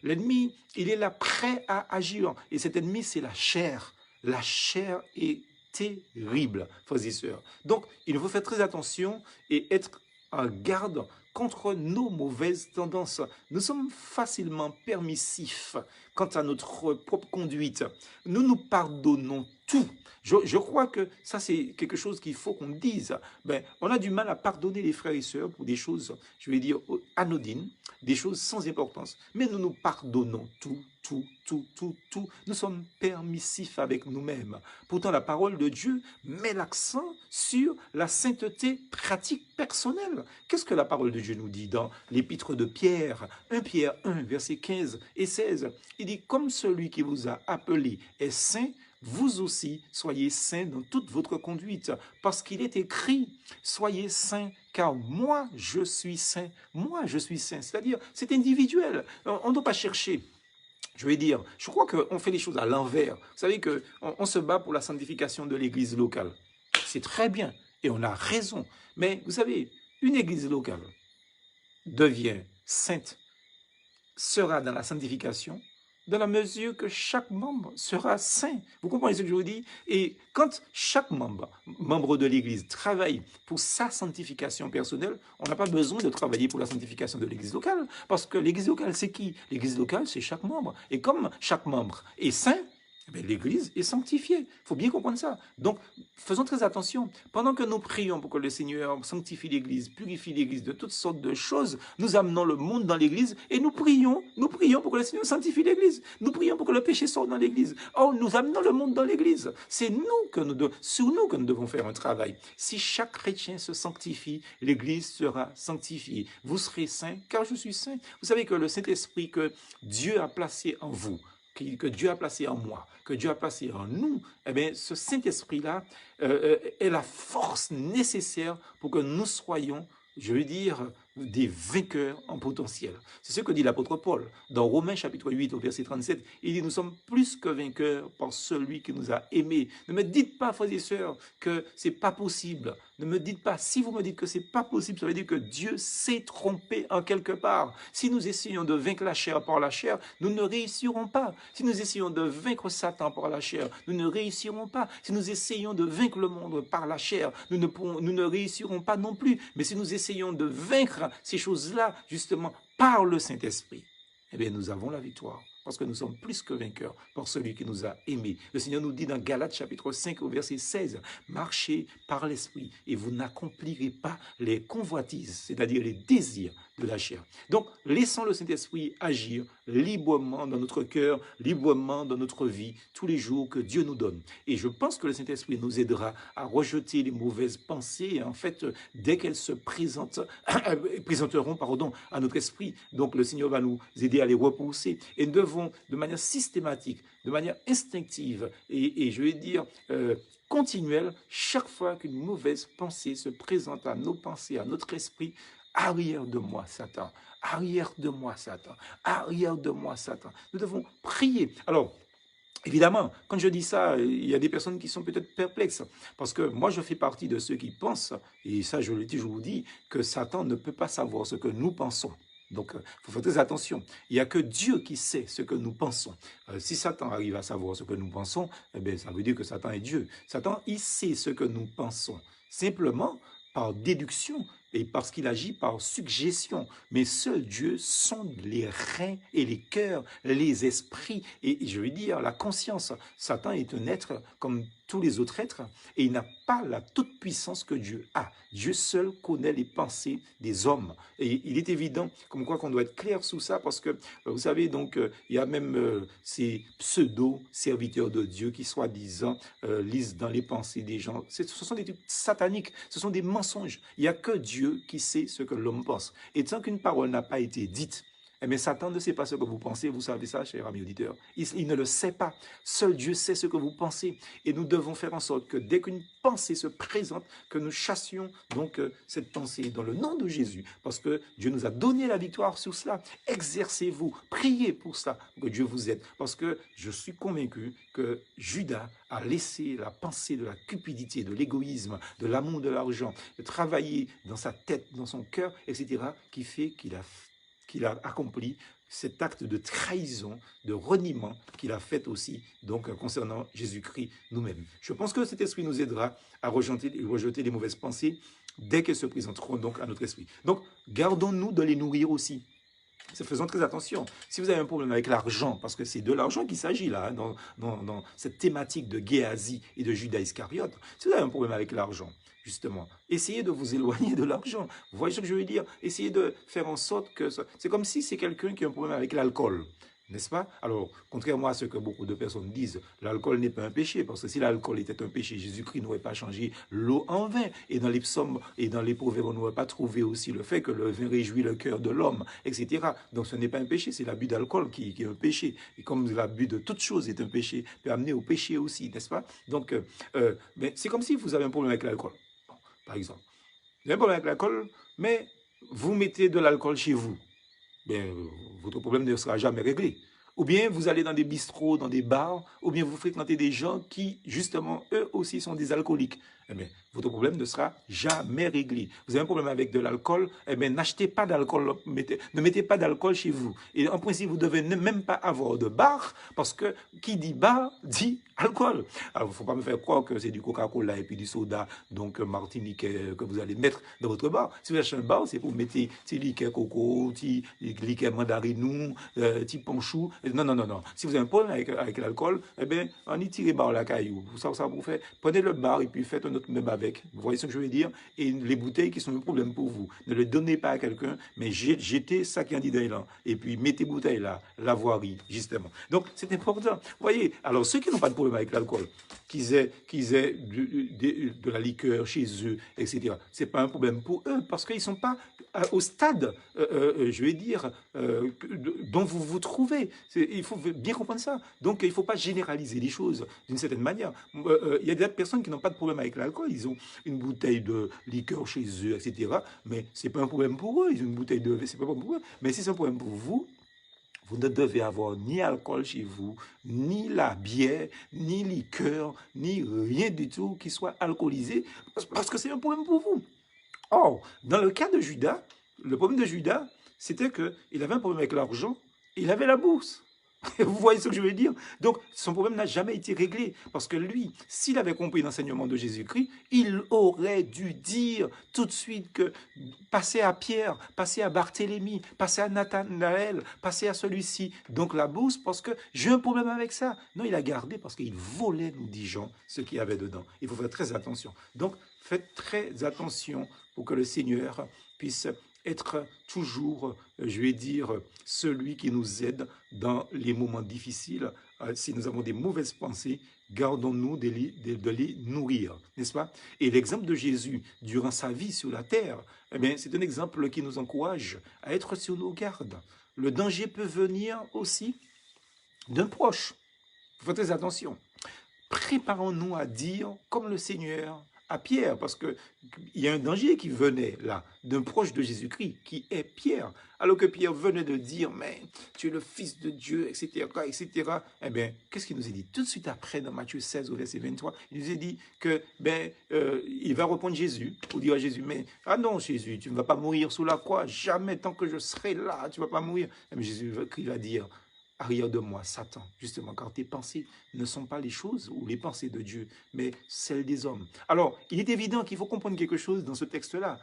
L'ennemi, il est là prêt à agir. Et cet ennemi, c'est la chair. La chair est terrible, frères et sœurs. Donc, il faut faire très attention et être en garde contre nos mauvaises tendances. Nous sommes facilement permissifs quant à notre propre conduite. Nous nous pardonnons tout. Je crois que ça, c'est quelque chose qu'il faut qu'on dise. On a du mal à pardonner les frères et sœurs pour des choses, je vais dire, anodines, des choses sans importance. Mais nous nous pardonnons tout. Nous sommes permissifs avec nous-mêmes. Pourtant, la parole de Dieu met l'accent sur la sainteté pratique personnelle. Qu'est-ce que la parole de Dieu nous dit dans l'épître de Pierre, 1 Pierre 1, versets 15 et 16? Il dit, comme celui qui vous a appelé est saint, vous aussi soyez saints dans toute votre conduite, parce qu'il est écrit, soyez saints, car moi je suis saint. Moi je suis saint, c'est-à-dire c'est individuel. On ne doit pas chercher. Je vais dire, je crois qu'on fait les choses à l'envers. Vous savez qu'on se bat pour la sanctification de l'église locale. C'est très bien et on a raison. Mais vous savez, une église locale devient sainte, sera dans la sanctification dans la mesure que chaque membre sera saint. Vous comprenez ce que je vous dis? Et quand chaque membre de l'Église, travaille pour sa sanctification personnelle, on n'a pas besoin de travailler pour la sanctification de l'Église locale, parce que l'Église locale, c'est qui? L'Église locale, c'est chaque membre. Et comme chaque membre est saint, l'Église est sanctifiée. Il faut bien comprendre ça. Donc, faisons très attention. Pendant que nous prions pour que le Seigneur sanctifie l'Église, purifie l'Église de toutes sortes de choses, nous amenons le monde dans l'Église et nous prions pour que le Seigneur sanctifie l'Église. Nous prions pour que le péché sorte dans l'Église. Or, nous amenons le monde dans l'Église. C'est sur nous que nous devons faire un travail. Si chaque chrétien se sanctifie, l'Église sera sanctifiée. Vous serez saints, car je suis saint. Vous savez que le Saint-Esprit que Dieu a placé en vous, que Dieu a placé en moi, que Dieu a placé en nous, eh bien, ce Saint-Esprit-là est la force nécessaire pour que nous soyons, je veux dire, des vainqueurs en potentiel. C'est ce que dit l'apôtre Paul. Dans Romains chapitre 8 au verset 37, il dit, nous sommes plus que vainqueurs par celui qui nous a aimés. Ne me dites pas, frères et sœurs, que c'est pas possible. Ne me dites pas, si vous me dites que c'est pas possible, ça veut dire que Dieu s'est trompé en quelque part. Si nous essayons de vaincre la chair par la chair, nous ne réussirons pas. Si nous essayons de vaincre Satan par la chair, nous ne réussirons pas. Si nous essayons de vaincre le monde par la chair, nous ne réussirons pas non plus. Mais si nous essayons de vaincre ces choses-là, justement, par le Saint-Esprit, eh bien, nous avons la victoire. Parce que nous sommes plus que vainqueurs par celui qui nous a aimés. Le Seigneur nous dit dans Galates chapitre 5 au verset 16, « Marchez par l'Esprit et vous n'accomplirez pas les convoitises, c'est-à-dire les désirs de la chair. » Donc, laissons le Saint-Esprit agir librement dans notre cœur, librement dans notre vie, tous les jours que Dieu nous donne. Et je pense que le Saint-Esprit nous aidera à rejeter les mauvaises pensées. Et en fait, dès qu'elles se présenteront à notre esprit, donc le Seigneur va nous aider à les repousser. Et nous devons, de manière systématique, de manière instinctive et je vais dire continuelle, chaque fois qu'une mauvaise pensée se présente à nos pensées, à notre esprit, arrière de moi, Satan. Arrière de moi, Satan. Arrière de moi, Satan. Nous devons prier. Alors, évidemment, quand je dis ça, il y a des personnes qui sont peut-être perplexes. Parce que moi, je fais partie de ceux qui pensent, et ça, je le dis, je vous dis, que Satan ne peut pas savoir ce que nous pensons. Donc, il faut faire très attention. Il n'y a que Dieu qui sait ce que nous pensons. Si Satan arrive à savoir ce que nous pensons, eh bien, ça veut dire que Satan est Dieu. Satan, il sait ce que nous pensons. Simplement, par déduction, et parce qu'il agit par suggestion. Mais seul Dieu sonde les reins et les cœurs, les esprits, et je veux dire la conscience. Satan est un être comme tous les autres êtres, et il n'a pas la toute-puissance que Dieu a. Dieu seul connaît les pensées des hommes. Et il est évident, comme quoi qu'on doit être clair sous ça, parce que, vous savez, donc, il y a même ces pseudo-serviteurs de Dieu qui, soi-disant, lisent dans les pensées des gens. Ce sont des trucs sataniques, ce sont des mensonges. Il n'y a que Dieu qui sait ce que l'homme pense. Et tant qu'une parole n'a pas été dite, eh bien, Satan ne sait pas ce que vous pensez, vous savez ça, chers amis auditeurs. Il ne le sait pas. Seul Dieu sait ce que vous pensez. Et nous devons faire en sorte que dès qu'une pensée se présente, que nous chassions donc cette pensée dans le nom de Jésus. Parce que Dieu nous a donné la victoire sur cela. Exercez-vous, priez pour ça, que Dieu vous aide. Parce que je suis convaincu que Judas a laissé la pensée de la cupidité, de l'égoïsme, de l'amour de l'argent, de travailler dans sa tête, dans son cœur, etc., qui fait qu'il a accompli cet acte de trahison, de reniement qu'il a fait aussi donc concernant Jésus-Christ nous-mêmes. Je pense que cet esprit nous aidera à rejeter les mauvaises pensées dès qu'elles se présenteront donc à notre esprit. Donc, gardons-nous de les nourrir aussi. Faisons très attention. Si vous avez un problème avec l'argent, parce que c'est de l'argent qu'il s'agit là, hein, dans cette thématique de Géasi et de Judas Iscariote, si vous avez un problème avec l'argent, justement, essayez de vous éloigner de l'argent. Vous voyez ce que je veux dire? Essayez de faire en sorte que... C'est comme si c'est quelqu'un qui a un problème avec l'alcool. N'est-ce pas? Alors, contrairement à ce que beaucoup de personnes disent, l'alcool n'est pas un péché, parce que si l'alcool était un péché, Jésus-Christ n'aurait pas changé l'eau en vin. Et dans les psaumes et dans les proverbes, on n'aurait pas trouvé aussi le fait que le vin réjouit le cœur de l'homme, etc. Donc ce n'est pas un péché, c'est l'abus d'alcool qui est un péché. Et comme l'abus de toute chose est un péché, peut amener au péché aussi, n'est-ce pas? Donc, c'est comme si vous avez un problème avec l'alcool, bon, par exemple. Vous avez un problème avec l'alcool, mais vous mettez de l'alcool chez vous. Bien, votre problème ne sera jamais réglé. Ou bien vous allez dans des bistrots, dans des bars, ou bien vous fréquentez des gens qui, justement, eux aussi sont des alcooliques. eh bien, votre problème ne sera jamais réglé. Vous avez un problème avec de l'alcool, eh bien, n'achetez pas d'alcool, ne mettez pas d'alcool chez vous. Et en principe, vous ne devez même pas avoir de bar, parce que qui dit bar, dit alcool. Alors, il ne faut pas me faire croire que c'est du Coca-Cola et puis du soda, donc Martinique, que vous allez mettre dans votre bar. Si vous achetez un bar, c'est pour mettre petit liqueur coco, petit liqueur mandarinou, petit panchou. Non, non, non, non. Si vous avez un problème avec l'alcool, eh bien, on y tire bar la caillou. Ça vous fait. Prenez le bar et puis faites un autre même avec. Vous voyez ce que je veux dire? Et les bouteilles qui sont un problème pour vous, ne les donnez pas à quelqu'un, mais jetez ça qui en dit là. Et puis mettez bouteilles là, la voirie, justement. Donc, c'est important. Vous voyez, alors ceux qui n'ont pas de problème avec l'alcool, qu'ils aient de la liqueur chez eux, etc., c'est pas un problème pour eux, parce qu'ils ne sont pas au stade, je vais dire, dont vous vous trouvez. Il faut bien comprendre ça. Donc, il ne faut pas généraliser les choses d'une certaine manière. Il y a des personnes qui n'ont pas de problème avec l'alcool. Ils ont une bouteille de liqueur chez eux, etc. Mais ce n'est pas un problème pour eux. Ils ont une bouteille de... C'est pas pour eux. Mais si c'est un problème pour vous, vous ne devez avoir ni alcool chez vous, ni la bière, ni liqueur, ni rien du tout qui soit alcoolisé, parce que c'est un problème pour vous. Or, dans le cas de Judas, le problème de Judas, c'était qu'il avait un problème avec l'argent, il avait la bourse. Vous voyez ce que je veux dire? Donc, son problème n'a jamais été réglé. Parce que lui, s'il avait compris l'enseignement de Jésus-Christ, il aurait dû dire tout de suite que passer à Pierre, passer à Barthélemy, passer à Nathanaël, passer à celui-ci. Donc, la bourse, parce que j'ai un problème avec ça. Non, il a gardé parce qu'il volait, nous dit Jean, ce qu'il y avait dedans. Il faut faire très attention. Donc, faites très attention pour que le Seigneur puisse être toujours, je vais dire, celui qui nous aide dans les moments difficiles. Si nous avons des mauvaises pensées, gardons-nous de les nourrir, n'est-ce pas? Et l'exemple de Jésus durant sa vie sur la terre, eh bien, c'est un exemple qui nous encourage à être sur nos gardes. Le danger peut venir aussi d'un proche. Faites très attention. Préparons-nous à dire, comme le Seigneur, à Pierre, parce qu'il y a un danger qui venait là, d'un proche de Jésus-Christ, qui est Pierre. Alors que Pierre venait de dire, mais tu es le Fils de Dieu, etc., etc. Eh bien, qu'est-ce qu'il nous a dit? Tout de suite après, dans Matthieu 16, au verset 23, il nous a dit que, il va répondre Jésus, pour dire à Jésus, mais, ah non, Jésus, tu ne vas pas mourir sous la croix, jamais tant que je serai là, tu ne vas pas mourir. Eh bien, Jésus-Christ va dire, arrière de moi, Satan, justement, car tes pensées ne sont pas les choses ou les pensées de Dieu, mais celles des hommes. Alors, il est évident qu'il faut comprendre quelque chose dans ce texte-là.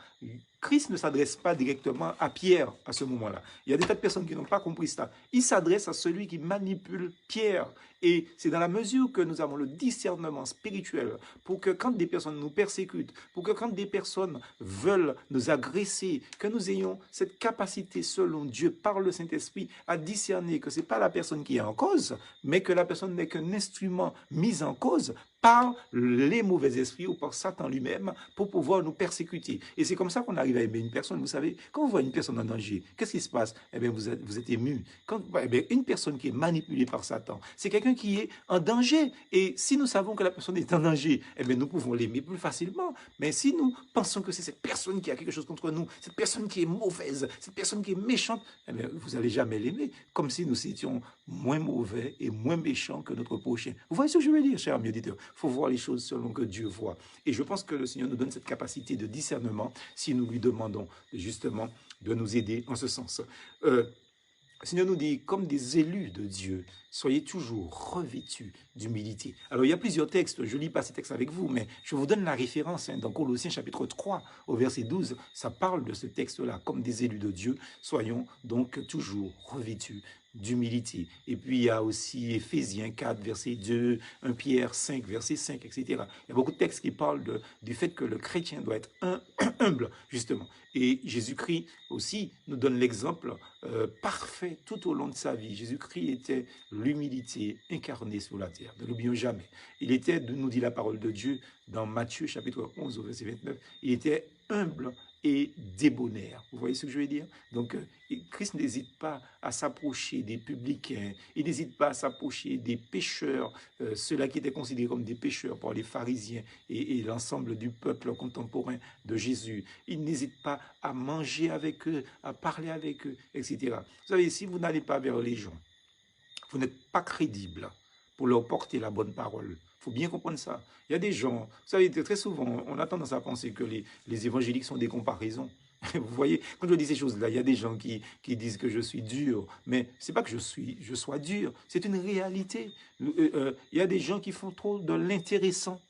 Christ ne s'adresse pas directement à Pierre à ce moment-là. Il y a des tas de personnes qui n'ont pas compris ça. Il s'adresse à celui qui manipule Pierre. Et c'est dans la mesure que nous avons le discernement spirituel pour que quand des personnes nous persécutent, pour que quand des personnes veulent nous agresser, que nous ayons cette capacité selon Dieu par le Saint-Esprit à discerner que ce n'est pas la personne qui est en cause, mais que la personne n'est qu'un instrument mis en cause par les mauvais esprits ou par Satan lui-même pour pouvoir nous persécuter. Et c'est comme ça qu'on arrive à aimer une personne. Vous savez, quand vous voyez une personne en danger, qu'est-ce qui se passe? Eh bien, vous êtes ému. Une personne qui est manipulée par Satan, c'est quelqu'un qui est en danger. Et si nous savons que la personne est en danger, eh bien, nous pouvons l'aimer plus facilement. Mais si nous pensons que c'est cette personne qui a quelque chose contre nous, cette personne qui est mauvaise, cette personne qui est méchante, eh bien, vous n'allez jamais l'aimer. Comme si nous étions moins mauvais et moins méchants que notre prochain. Vous voyez ce que je veux dire, cher ami auditeur? Il faut voir les choses selon que Dieu voit. Et je pense que le Seigneur nous donne cette capacité de discernement si nous lui demandons justement de nous aider en ce sens. Le Seigneur nous dit, comme des élus de Dieu, soyez toujours revêtus d'humilité. Alors, il y a plusieurs textes, je ne lis pas ces textes avec vous, mais je vous donne la référence. Dans Colossiens chapitre 3, au verset 12, ça parle de ce texte-là, comme des élus de Dieu, soyons donc toujours revêtus d'humilité. Et puis, il y a aussi Éphésiens 4, verset 2, 1 Pierre 5, verset 5, etc. Il y a beaucoup de textes qui parlent du fait que le chrétien doit être humble, justement. Et Jésus-Christ aussi nous donne l'exemple parfait tout au long de sa vie. Jésus-Christ était l'humilité incarnée sur la terre. Ne l'oublions jamais. Il était, nous dit la parole de Dieu, dans Matthieu chapitre 11, au verset 29, il était humble et débonnaire. Vous voyez ce que je veux dire? Donc, Christ n'hésite pas à s'approcher des publicains, il n'hésite pas à s'approcher des pécheurs, ceux-là qui étaient considérés comme des pécheurs par les pharisiens et l'ensemble du peuple contemporain de Jésus. Il n'hésite pas à manger avec eux, à parler avec eux, etc. Vous savez, si vous n'allez pas vers les gens, vous n'êtes pas crédible pour leur porter la bonne parole. Il faut bien comprendre ça. Il y a des gens, vous savez, très souvent, on a tendance à penser que les évangéliques sont des comparaisons. Vous voyez, quand je dis ces choses-là, il y a des gens qui disent que je suis dur, mais c'est pas que je sois dur, c'est une réalité. Il y a des gens qui font trop de l'intéressant,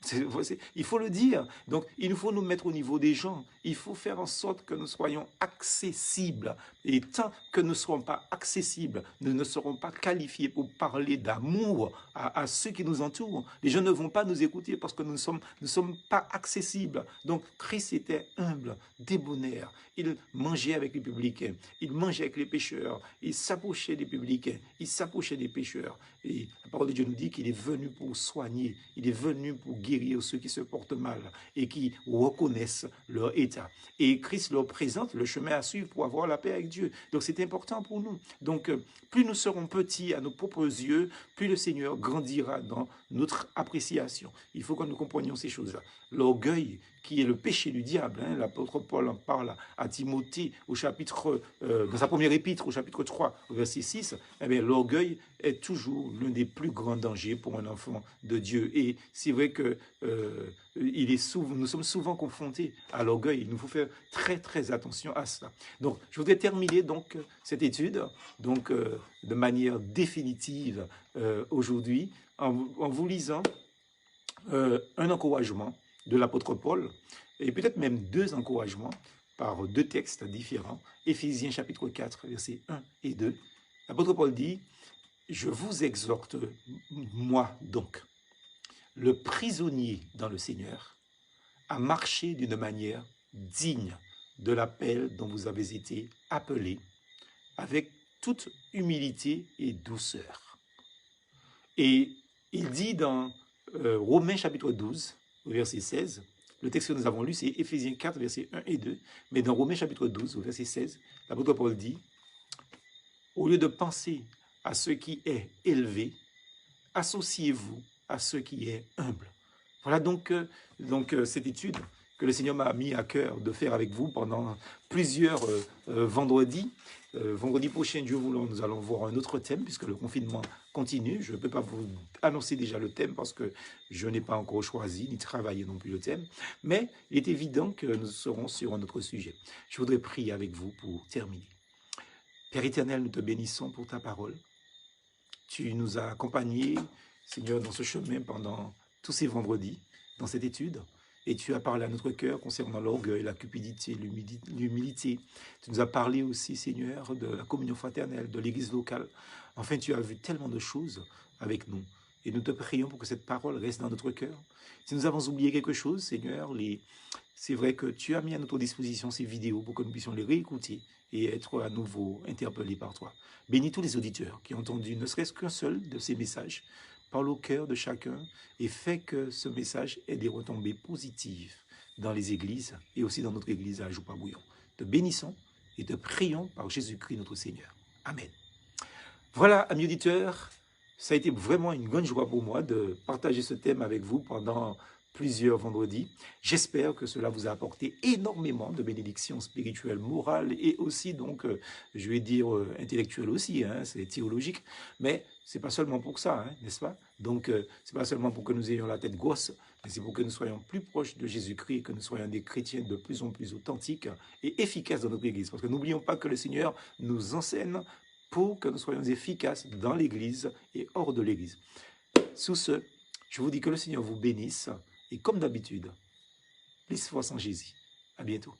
il faut le dire. Donc, il faut nous mettre au niveau des gens, il faut faire en sorte que nous soyons accessibles. Et tant que nous ne serons pas accessibles, nous ne serons pas qualifiés pour parler d'amour à ceux qui nous entourent. Les gens ne vont pas nous écouter parce que nous ne sommes pas accessibles. Donc, Christ était humble, débonnaire. Il mangeait avec les publicains, il mangeait avec les pécheurs, il s'approchait des publicains, il s'approchait des pécheurs. Et la parole de Dieu nous dit qu'il est venu pour soigner, il est venu pour guérir ceux qui se portent mal et qui reconnaissent leur état. Et Christ leur présente le chemin à suivre pour avoir la paix avec Dieu. Donc c'est important pour nous. Donc plus nous serons petits à nos propres yeux, plus le Seigneur grandira dans notre appréciation. Il faut que nous comprenions ces choses-là. L'orgueil, qui est le péché du diable, hein, l'apôtre Paul en parle à Timothée au chapitre, dans sa première épître, au chapitre 3, au verset 6, eh bien, l'orgueil est toujours l'un des plus grands dangers pour un enfant de Dieu. Et c'est vrai que nous sommes souvent confrontés à l'orgueil. Il nous faut faire très, très attention à cela. Donc, je voudrais terminer donc cette étude donc, de manière définitive aujourd'hui en vous lisant un encouragement de l'apôtre Paul, et peut-être même deux encouragements par deux textes différents. Éphésiens chapitre 4, versets 1 et 2. L'apôtre Paul dit, « Je vous exhorte, moi donc, le prisonnier dans le Seigneur, à marcher d'une manière digne de l'appel dont vous avez été appelés, avec toute humilité et douceur. » Et il dit dans Romains chapitre 12, verset 16, le texte que nous avons lu, c'est Éphésiens 4, versets 1 et 2, mais dans Romains chapitre 12, verset 16, l'apôtre Paul dit, « Au lieu de penser à ce qui est élevé, associez-vous à ce qui est humble. » Voilà donc, cette étude que le Seigneur m'a mis à cœur de faire avec vous pendant plusieurs vendredis. Vendredi prochain, Dieu voulant, nous allons voir un autre thème puisque le confinement continue. Je ne peux pas vous annoncer déjà le thème parce que je n'ai pas encore choisi ni travaillé non plus le thème. Mais il est évident que nous serons sur un autre sujet. Je voudrais prier avec vous pour terminer. Père éternel, nous te bénissons pour ta parole. Tu nous as accompagnés, Seigneur, dans ce chemin pendant tous ces vendredis, dans cette étude. Et tu as parlé à notre cœur concernant l'orgueil, la cupidité, l'humilité. Tu nous as parlé aussi, Seigneur, de la communion fraternelle, de l'église locale. Enfin, tu as vu tellement de choses avec nous. Et nous te prions pour que cette parole reste dans notre cœur. Si nous avons oublié quelque chose, Seigneur, c'est vrai que tu as mis à notre disposition ces vidéos pour que nous puissions les réécouter et être à nouveau interpellés par toi. Bénis tous les auditeurs qui ont entendu ne serait-ce qu'un seul de ces messages. Parle au cœur de chacun et fais que ce message ait des retombées positives dans les églises et aussi dans notre église à Joupa-Bouillon. Te bénissons et te prions par Jésus-Christ notre Seigneur. Amen. Voilà, amis auditeurs, ça a été vraiment une grande joie pour moi de partager ce thème avec vous pendant plusieurs vendredis. J'espère que cela vous a apporté énormément de bénédictions spirituelles, morales et aussi, donc, je vais dire, intellectuelles aussi, hein, c'est théologique, mais c'est pas seulement pour ça, hein, n'est-ce pas? Donc, c'est pas seulement pour que nous ayons la tête grosse, mais c'est pour que nous soyons plus proches de Jésus-Christ et que nous soyons des chrétiens de plus en plus authentiques et efficaces dans notre Église. Parce que n'oublions pas que le Seigneur nous enseigne pour que nous soyons efficaces dans l'Église et hors de l'Église. Sous ce, je vous dis que le Seigneur vous bénisse. Et comme d'habitude, plus force en Jésus. À bientôt.